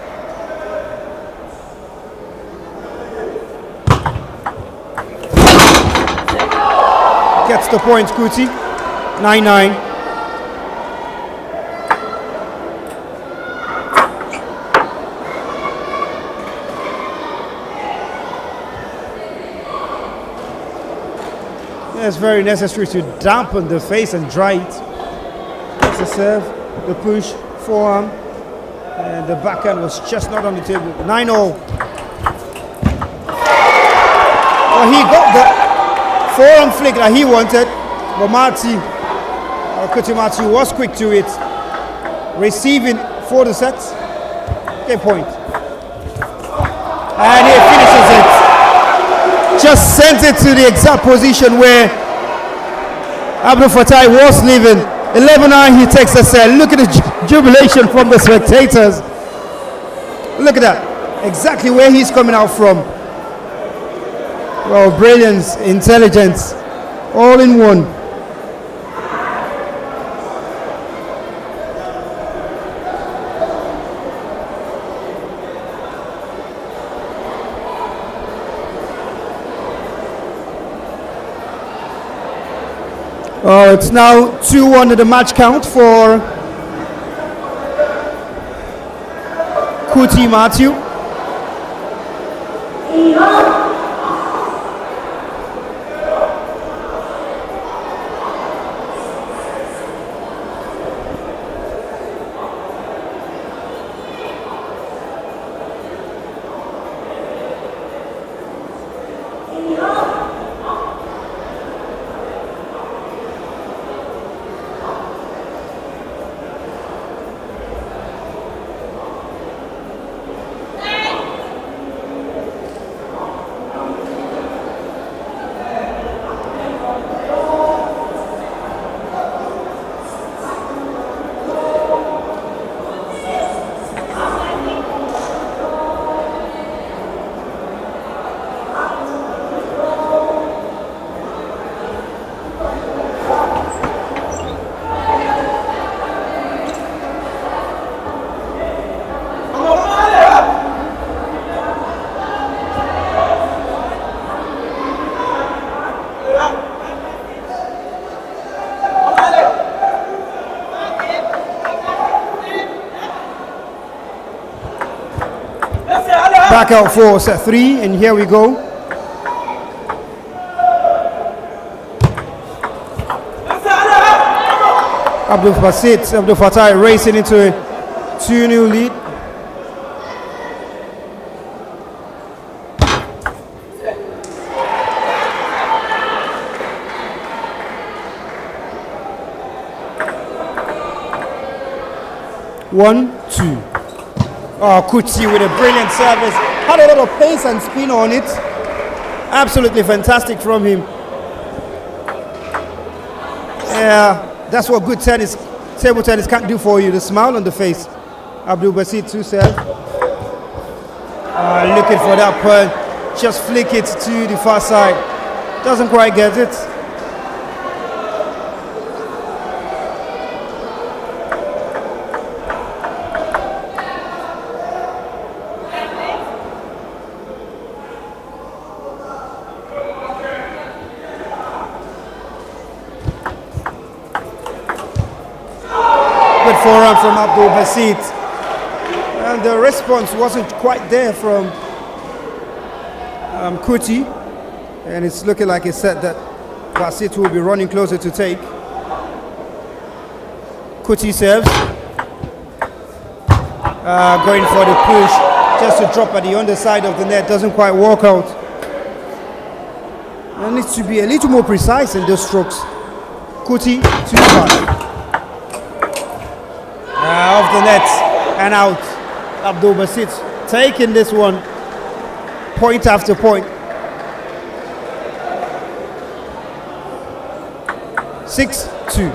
Gets the point, Kuti. 9-9. It's very necessary to dampen the face and dry it. That's the serve, the push, forearm, and the backhand was just not on the table. 9-0. Well, he got the forearm flick that he wanted, but Kuti Matthew was quick to it. Receiving for the set. Okay, point. And he finishes it. Just sent it to the exact position where Abdul Fatai was leaving. 11-9, he takes a set. Look at the jubilation from the spectators. Look at that. Exactly where he's coming out from. Well, brilliance, intelligence, all in one. It's now 2-1 at the match count for Kuti Matthew. Back out for set 3, and here we go. Abdul Fatai racing into a 2-0 lead. One, two. Oh, Kuti with a brilliant service. Had a lot of pace and spin on it. Absolutely fantastic from him. Yeah, that's what good tennis, table tennis can't do for you. The smile on the face. Abdul Basit to serve. Looking for that point. Just flick it to the far side. Doesn't quite get it. Forehand from Abdul Basit, and the response wasn't quite there from Kuti, and it's looking like a set that Basit will be running closer to take. Kuti serves, going for the push, just to drop at the underside of the net, doesn't quite work out. And needs to be a little more precise in those strokes. Kuti, 2-5. Off the net and out. Abdul Basit taking this one point after point. 6-2.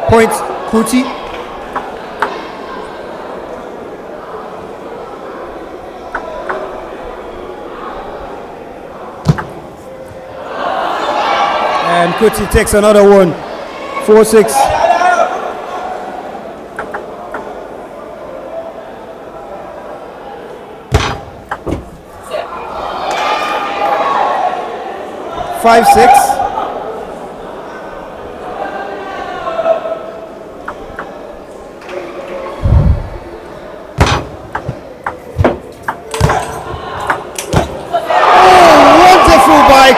Points Kuti. And Kuti takes another one. 4-6. Five, 6.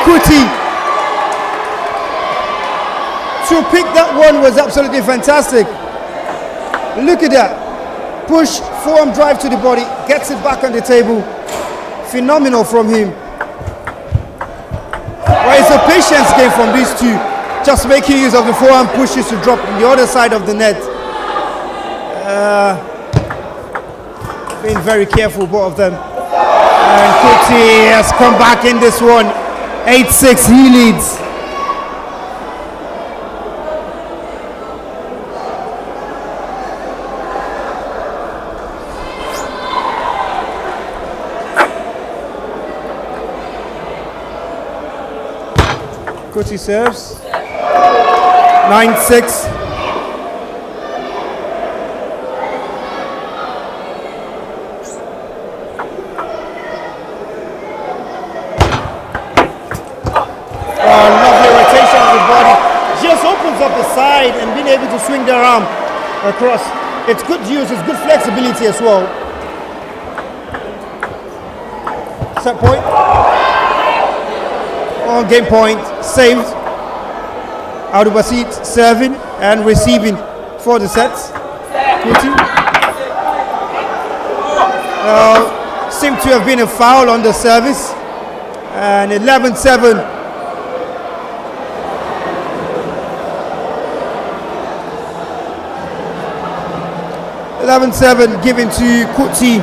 Kuti. To pick that one was absolutely fantastic. Look at that. Push, forearm drive to the body, gets it back on the table. Phenomenal from him. Well, it's a patience game from these two. Just making use of the forearm pushes to drop on the other side of the net. Being very careful, both of them. And Kuti has come back in this one. 8-6, he leads. Kuti serves. 9-6. Lovely rotation of the body. Just opens up the side and being able to swing their arm across. It's good use, it's good flexibility as well. Set point. On game point, saved. Abdul-Basit serving and receiving for the sets. Seemed to have been a foul on the service. And 11-7. 11-7 given to Kuti.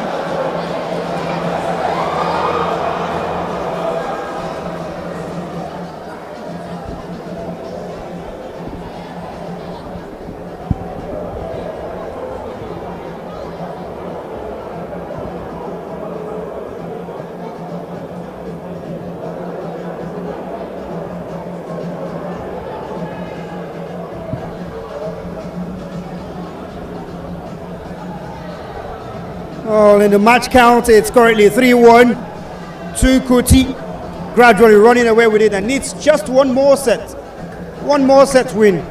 In the match count, it's currently 3-1 to Kuti, gradually running away with it and needs just one more set win.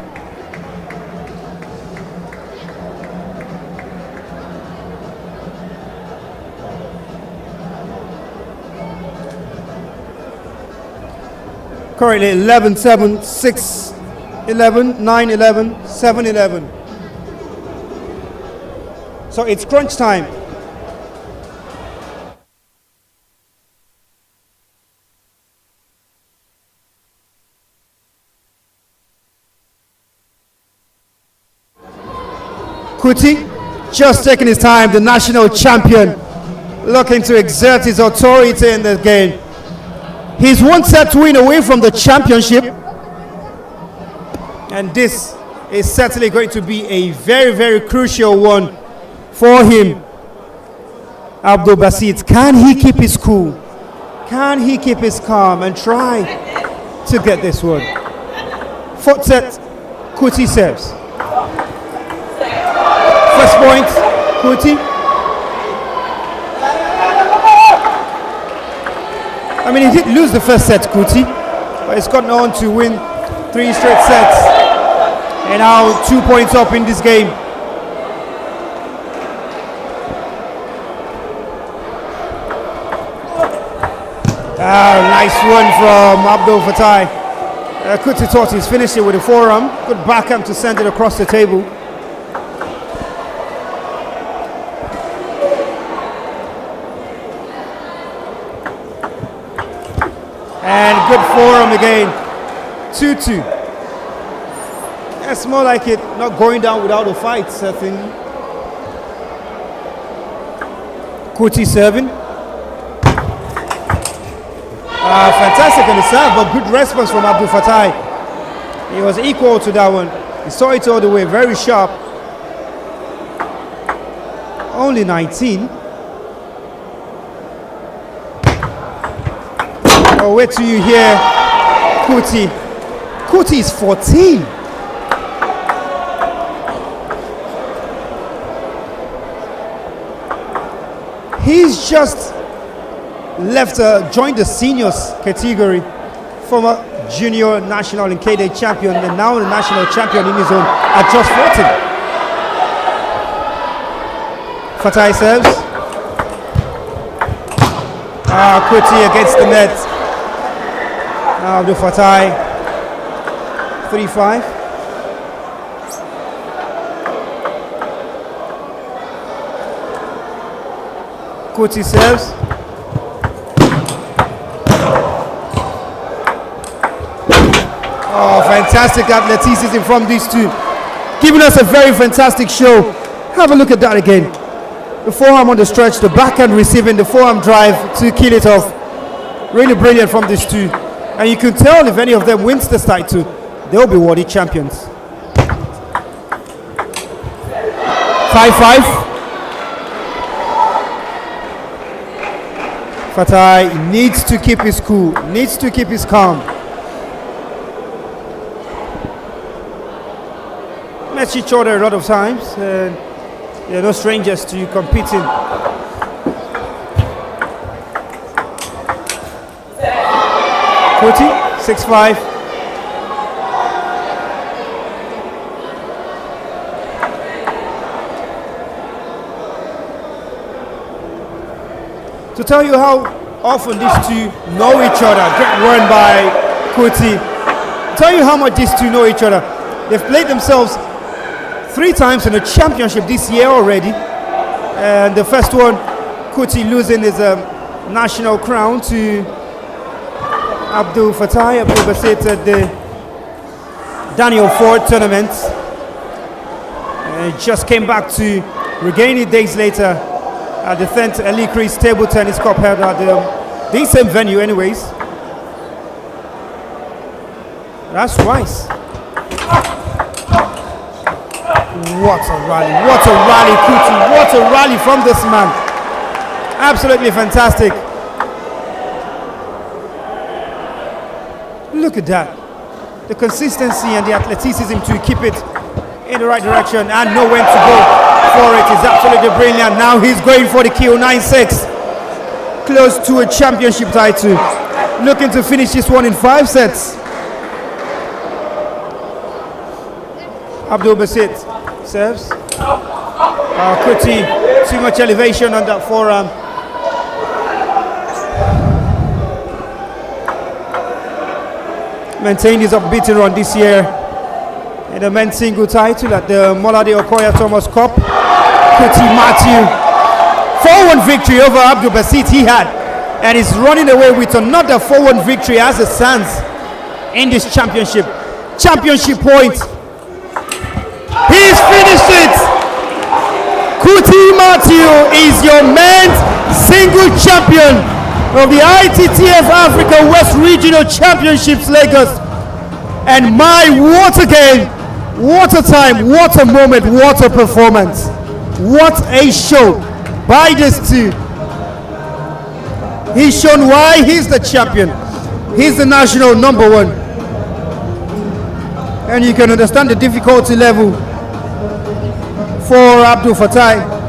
Currently 11-7, 6-11, 9-11, 7-11. So it's crunch time. Kuti just taking his time, the national champion, looking to exert his authority in the game. He's one set win away from the championship, and this is certainly going to be a very, very crucial one for him. Abdul-Basit, can he keep his cool? Can he keep his calm and try to get this one? Fourth set, Kuti serves. First point, Kuti. I mean, he did lose the first set, Kuti, but he's gotten on to win 3 straight sets. And now 2 points up in this game. Nice one from Abdul Fatai. Kuti thought he's finished it with a forearm. Good backhand to send it across the table. And good forearm again. 2-2. That's more like it not going down without a fight, I think. Kuti serving. Fantastic on the serve, but good response from Abdul Fatai. He was equal to that one. He saw it all the way, very sharp. Only 19. Oh, wait till you hear Kuti. Kuti is 14. He's just left, joined the seniors category, former junior national and K-Day champion, and now the national champion in his own at just 14. Fatai serves. Kuti against the net. Abdul Fatai, 3-5. Kuti serves. Oh, fantastic athleticism from these two. Giving us a very fantastic show. Have a look at that again. The forearm on the stretch, the backhand receiving, the forearm drive to kill it off. Really brilliant from these two. And you can tell if any of them wins this title, they'll be worthy champions. 5-5. Fatai needs to keep his cool, needs to keep his calm. Met each other a lot of times. They're no strangers to competing. Kuti, 6-5. To tell you how often these two know each other, get run by Kuti. Tell you how much these two know each other. They've played themselves 3 times in the championship this year already. And the first one, Kuti losing his national crown to Abdul Fatai, Abdul Basit at the Daniel Ford tournament. And just came back to regain it days later at the 10th Elite Crease Table Tennis Cup held at the same venue anyways. That's twice. What a rally, Kuti, what a rally from this man. Absolutely fantastic. Look at that. The consistency and the athleticism to keep it in the right direction and know when to go for it is absolutely brilliant. Now he's going for the kill, 9-6. Close to a championship title. Looking to finish this one in 5 sets. Abdul Basit serves. Kuti, too much elevation on that forearm. Maintained his unbeaten run this year in the men's single title at the Molade Okoya Thomas Cup. Kuti Matthew, 4-1 victory over Abdul Basit he had, and is running away with another 4-1 victory as it stands in this championship. Championship point. He's finished it. Kuti Matthew is your men's single champion of the ITTF-Africa West Regional Championships Lagos. And my, what a game, what a time, what a moment, what a performance. What a show by these two. He's shown why he's the champion. He's the national number 1. And you can understand the difficulty level for Abdul Fatai.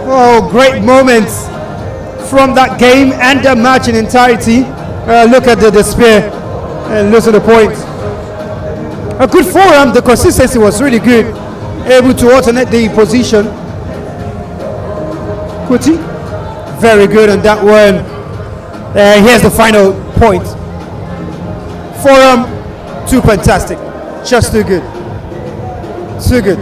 Oh, great moments from that game and the match in entirety. Look at the spear and listen to the point. A good forearm, the consistency was really good. Able to alternate the position. Kuti, very good on that one. Here's the final point. Forearm, too fantastic. Just too good. Too good.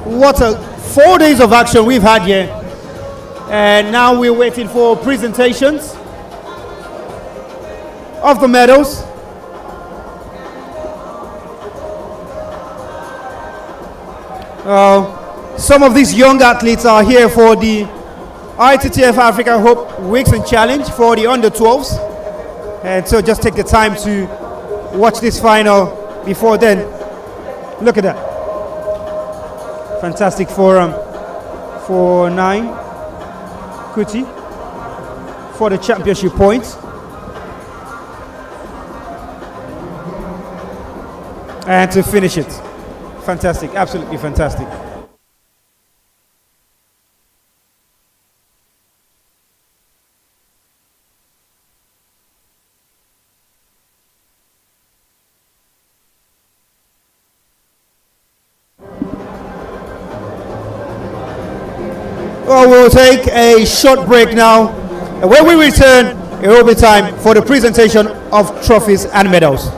What a 4 days of action we've had here, and now we're waiting for presentations of the medals. Some of these young athletes are here for the ITTF-Africa Hope Weeks and Challenge for the under-12s, and so just take the time to watch this final before then. Look at that. Fantastic for 9. Kuti for the championship points. And to finish it. Fantastic, absolutely fantastic. Well, we'll take a short break now. And when we return, it will be time for the presentation of trophies and medals.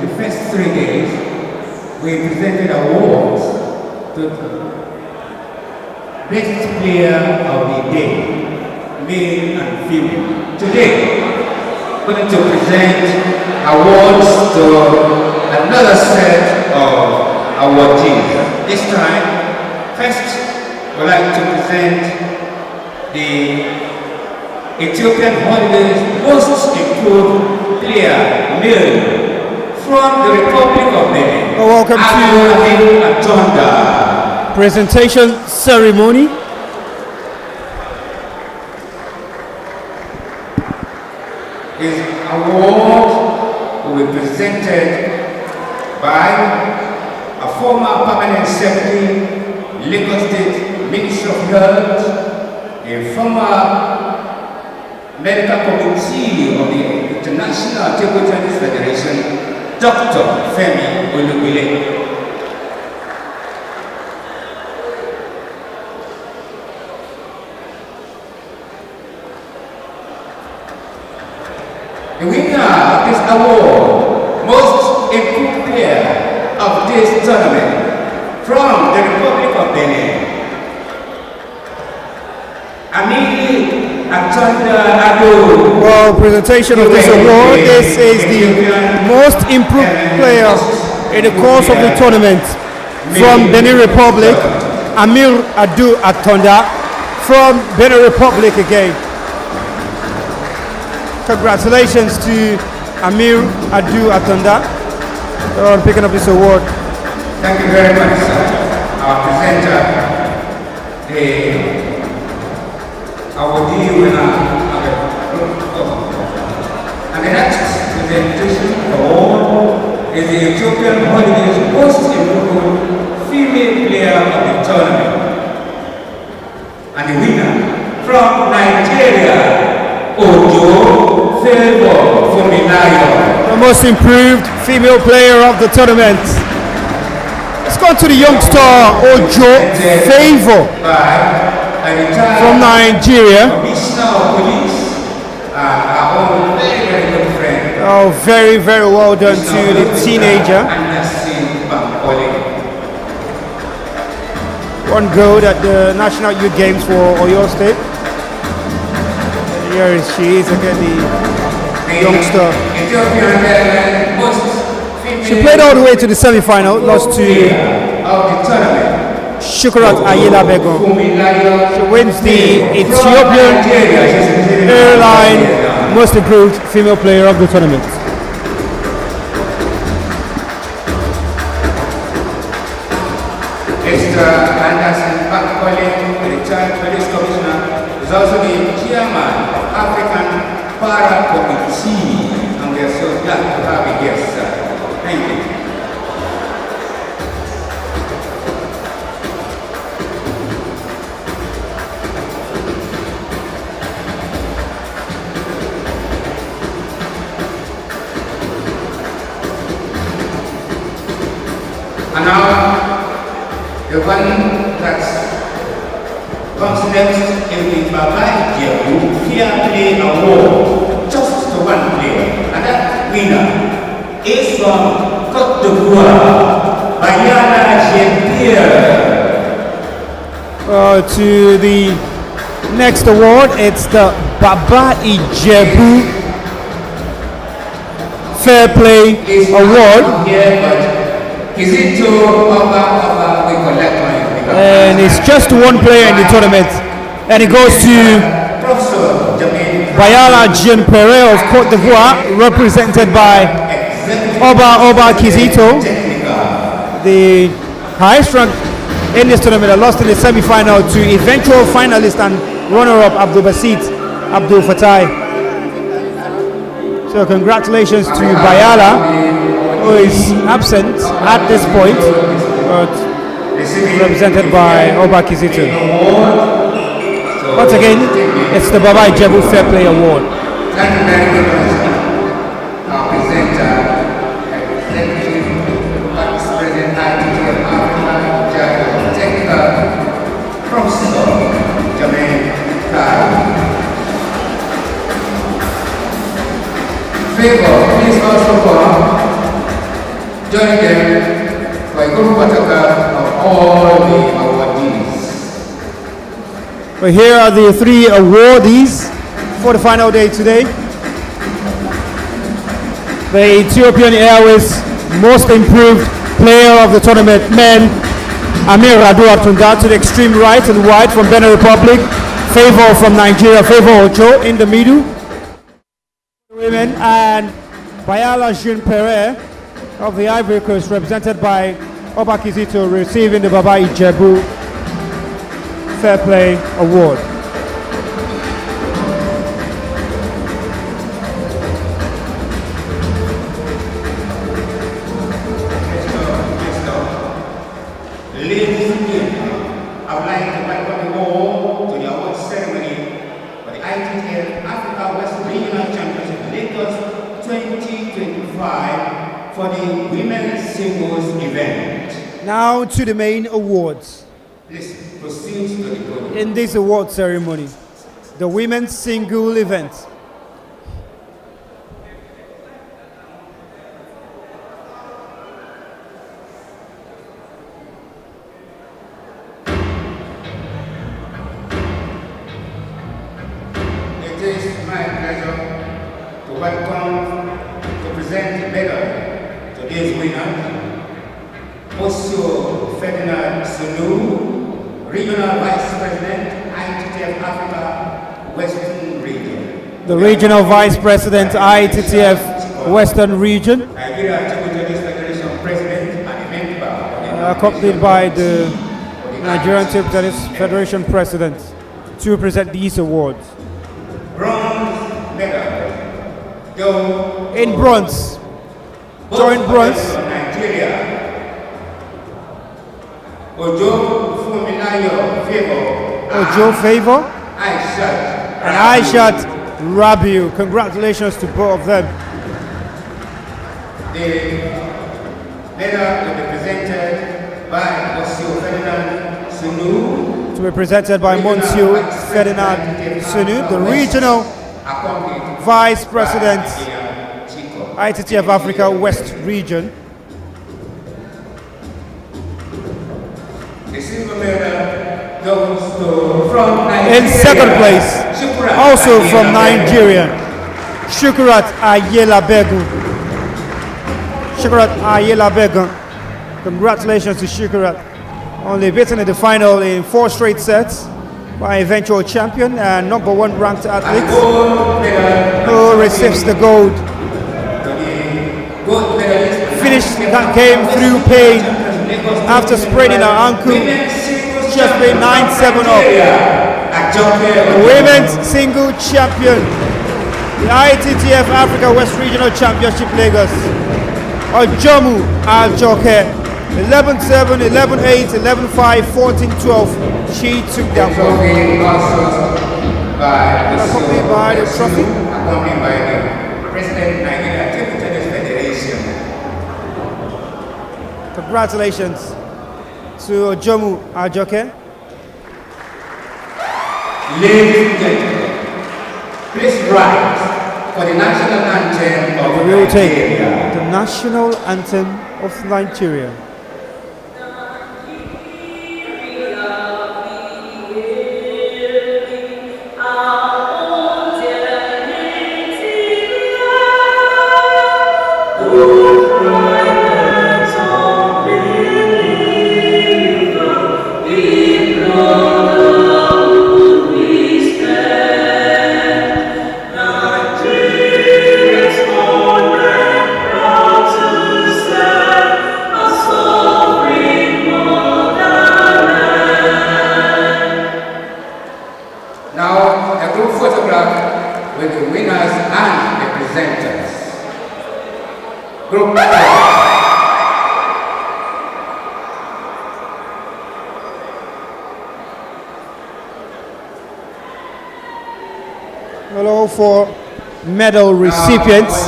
the first 3 days, we presented awards to the best player of the day, male and female. Today, we're going to present awards to another set of awardees. This time, first, we'd like to present the Ethiopian Holidays Most Improved Player, male, from the Republic of Benin. Welcome to Atonda. Presentation ceremony. His award will be presented by a former permanent secretary, Lagos State Minister of Health, a former medical committee of the International Table Tennis Federation, Dr. Femi Olubile. The winner of this award, Most Improved Player of this tournament, from the Republic of Benin, Amini Atonda Ado. Well, presentation of this award. This is the most improved player in the course of the tournament from Benin Republic, Amir Adu Atonda from Benin Republic again. Congratulations to Amir Adu Atonda on picking up this award. Thank you very much, sir. Our presenter, the awardee winner, and the next presentation award is the Ethiopian Holidays Most Improved Female Player of the tournament. And the winner from Nigeria, Ojo Favor Fumilayo. The most improved female player of the tournament. Let's go to the youngster Ojo Favor from Nigeria. Commissioner of Police, our own very, very good friend. Oh, very, very well done to the teenager. One gold at the National Youth Games for Oyo State. Here she is again, the youngster. She played all the way to the semi-final, lost to Shukrat Ayela Begum. She wins the Ethiopian Airline Most Improved Female Player of the tournament. Mr. Anderson Bankole, retired police commissioner, is also the chairman of African Para Committee, and we are so glad to have you here, sir. Thank you. And now, the one that comes next is the Baba Jebu Fair Play Award, just to one player. And that winner is from Côte d'Ivoire, Bayana Jean-Pierre. To the next award, it's the Baba Ijebu Fair Play Award. And it's just one player in the tournament, and it goes to Bayala Jean-Pierre of Côte d'Ivoire, represented by Oba Kizito, the highest rank in this tournament, lost in the semi-final to eventual finalist and runner-up Abdul Basit Abdul Fatai. So congratulations to Bayala, who is absent at this point, but represented by Oba Kizito. Once again, it's the Baba Ijebu Fair Play Award. Thank you very much, our presenter, Executive Vice President ITTF-Africa, Technical Professor Jermaine Kai. Favor, please also come for a good photograph of all the awardees. Well, here are the 3 awardees for the final day today. The Ethiopian Airways Most Improved Player of the Tournament, men, Amir Radu Atunda to the extreme right and white from Benin Republic, Favor from Nigeria, Favor Ocho in the middle, women, and Bayala Jean Perret of the Ivory Coast, represented by Obakizito, receiving the Baba Ijebu Fair Play Award. Ladies and gentlemen, I would like to welcome you all to the award ceremony for the ITTF-Africa West Regional Championship Lagos 2025 for the women's singles event. Now to the main awards. Please proceed to the podium. In this award ceremony, the women's single event. It is my pleasure to welcome, to present the medal to today's winners. Monsieur Ferdinand Sunu, Regional Vice President, ITTF-Africa Western Region. The Regional Vice President, ITTF Western Region, Nigeria Table Tennis Federation President and member. accompanied by the Nigerian Table Tennis Federation President, to present these awards. Bronze medal. Go In bronze, joint bronze, Nigeria. Ojo Fumilayo Favor. Ojo Favor Aishat. and Aishat Rabiu. Congratulations to both of them. The medal will be presented by Monsieur Ferdinand Sunu. To be presented by Monsieur Ferdinand Sunu, the Regional Vice President, ITTF-Africa West Region. The silver medal goes to from Nigeria. In second place, Shukrat also Ayela from Bello. Nigeria, Shukrat Ayela Begu. Shukrat Ayela Begu. Congratulations to Shukrat. Only beaten in the final in 4 straight sets by eventual champion and number 1 ranked athlete Gold medal who receives the gold. to the gold medalist. Finished that game through pain after spraining her ankle. She has been 9-7 up. The women's single champion, the ITTF-Africa West Regional Championship Lagos, Ojomu Ajoke, 11-7, 11-8, 11-5, 14-12. She took that one. Accompanied by the trophy. Accompanied by the President Nigeria Table Tennis Federation. Congratulations to Ojomu Ajoke. Ladies and gentlemen, please rise for the national anthem of We will take Nigeria. the national anthem of Nigeria. Now, a group photograph with the winners and the presenters. Group photograph. Hello for medal recipients.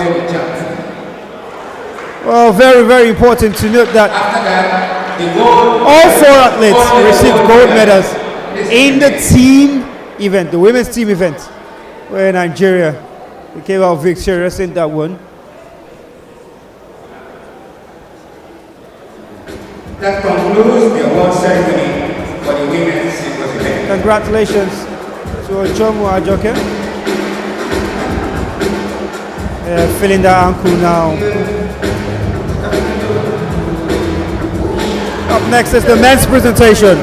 Well, very, very important to note that After that, the gold. all 4 athletes received gold medals in the team event, the women's team event, where Nigeria came out victorious in that one. That concludes the award ceremony for the women's singles event. Congratulations to Ojomu Ajoke. Feeling that ankle now. Up next is the men's presentation.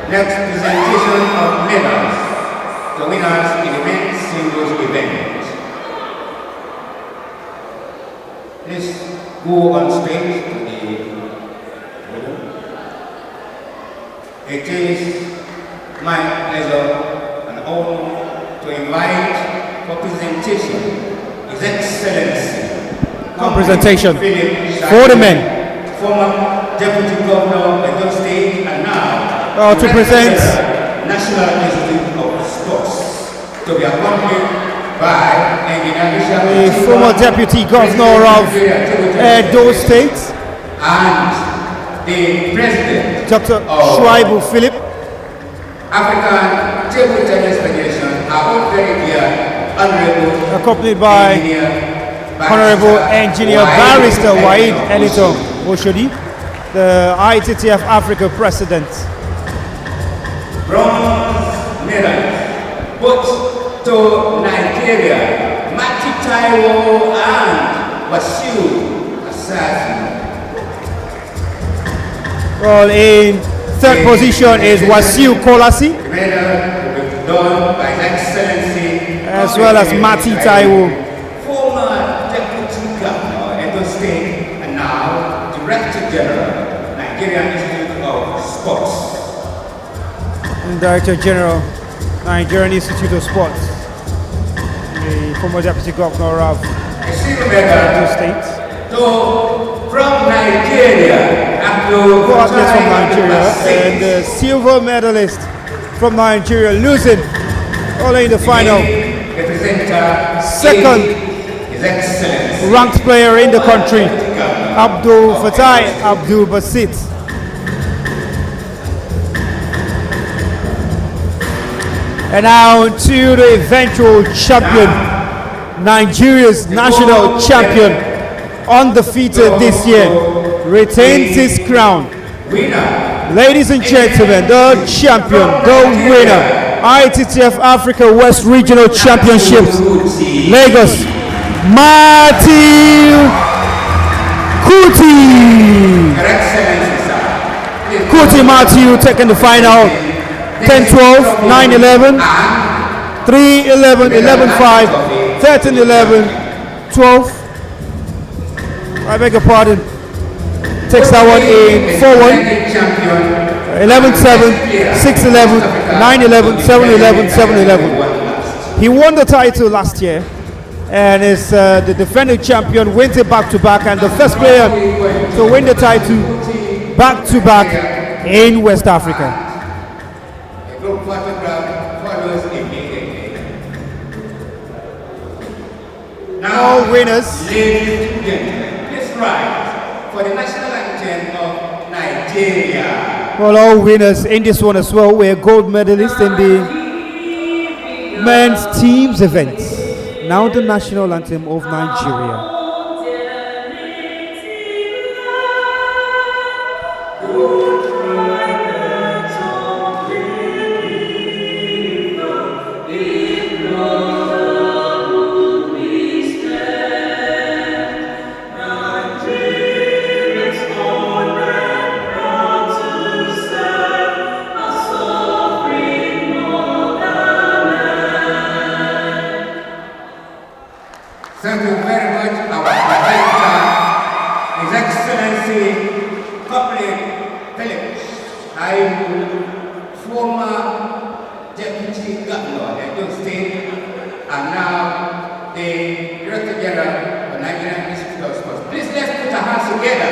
Next presentation of medals, the winners in the men's singles event. Please go on stage to the podium. It is my pleasure and honor to invite for presentation His Excellency Presentation Philip for the men. former Deputy Governor of Edo State and now To present National Institute of Sports, to be accompanied by the former Deputy Governor of Edo State and the President Dr. of Shuaibu Philip, African Table Tennis Federation, our own very dear Honorable accompanied by Honorable Engineer Barrister Waid Elito Oshodi, the ITTF-Africa President. Bronze medals, both to Nigeria, Mati Taiwo and Wasiu Asasi. Well, in third position is Wasiu Kolasi, The medal will be done by His Excellency as well as Mati Taiwo. former Deputy Governor of Edo State and now Director General, Nigerian Institute of Sports. And Director General, Nigerian Institute of Sports, the former Deputy Governor of A silver medal Edo State. to from Nigeria, Four athletes from Nigeria, and the silver medalist from Nigeria losing only in the final. Second His Excellency ranked player in the country, Abdul Fatai Abdul Basit. And now to the eventual champion, Nigeria's national champion, undefeated this year, retains his crown. winner. Ladies and gentlemen, the champion, the winner, ITTF-Africa West Regional Championships, Lagos, Matthew Kuti. Your Excellency, sir. Kuti Matthew taking the final 10-12, 9-11, 3-11, 11-5, 13-11, 12. I beg your pardon. Takes that one in 4-1, 11-7, 6-11, 9-11, 7-11, 7-11. He won the title last year and is the defending champion, wins it back-to-back, and the first player to win the title back-to-back in West Africa. A group photograph follows immediately. Now, All winners. ladies and gentlemen, please rise for the national anthem of Nigeria. Well, all winners in this one as well. We're gold medalists in the men's teams event. Now the national anthem of Nigeria. Thank you very much, our presenter, His Excellency Corporal Phillips, former Deputy Governor of Edo State, and now the Director General of Nigerian Institute of Sports. Please let's put our hands together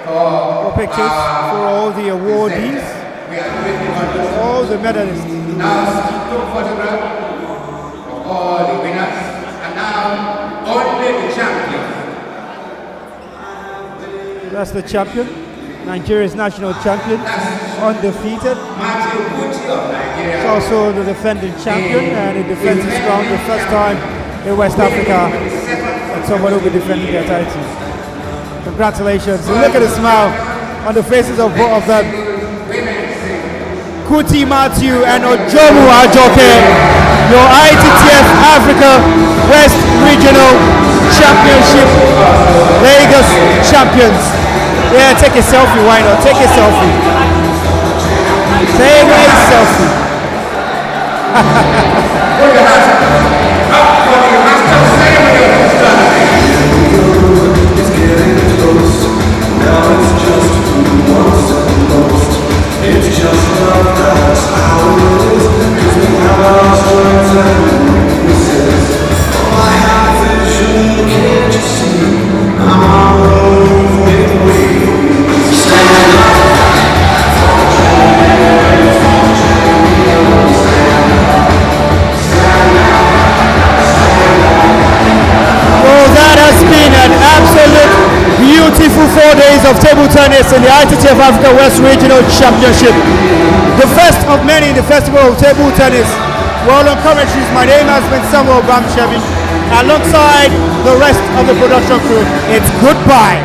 for Pictures for all the awardees, We are doing honors. all the medalists. Now, group photograph of all the winners, and now only the champion. That's the champion. Nigeria's national champion, undefeated. It's also the defending champion, and it defends its crown the first time in West Africa that someone will be defending their title. Congratulations. Look at the smile on the faces of both of them. Kuti Matthew and Ojomu Ajoke, your ITTF Africa West Regional Championship Lagos champions. Yeah, take a selfie, why not? Take a selfie. Take a selfie. It's just love, that's how it is. 'Cause we have our strengths and weaknesses. All I have is you, can't you see? I'm on the road with we stand up for dreams, for dreams. Stand up. Well, that has been an absolute beautiful 4 days of table tennis in the ITTF Africa West Regional Championship. The first of many in the Festival of Table Tennis. Well, on commentaries, my name has been Samuel Bamshevi. Alongside the rest of the production crew, it's goodbye.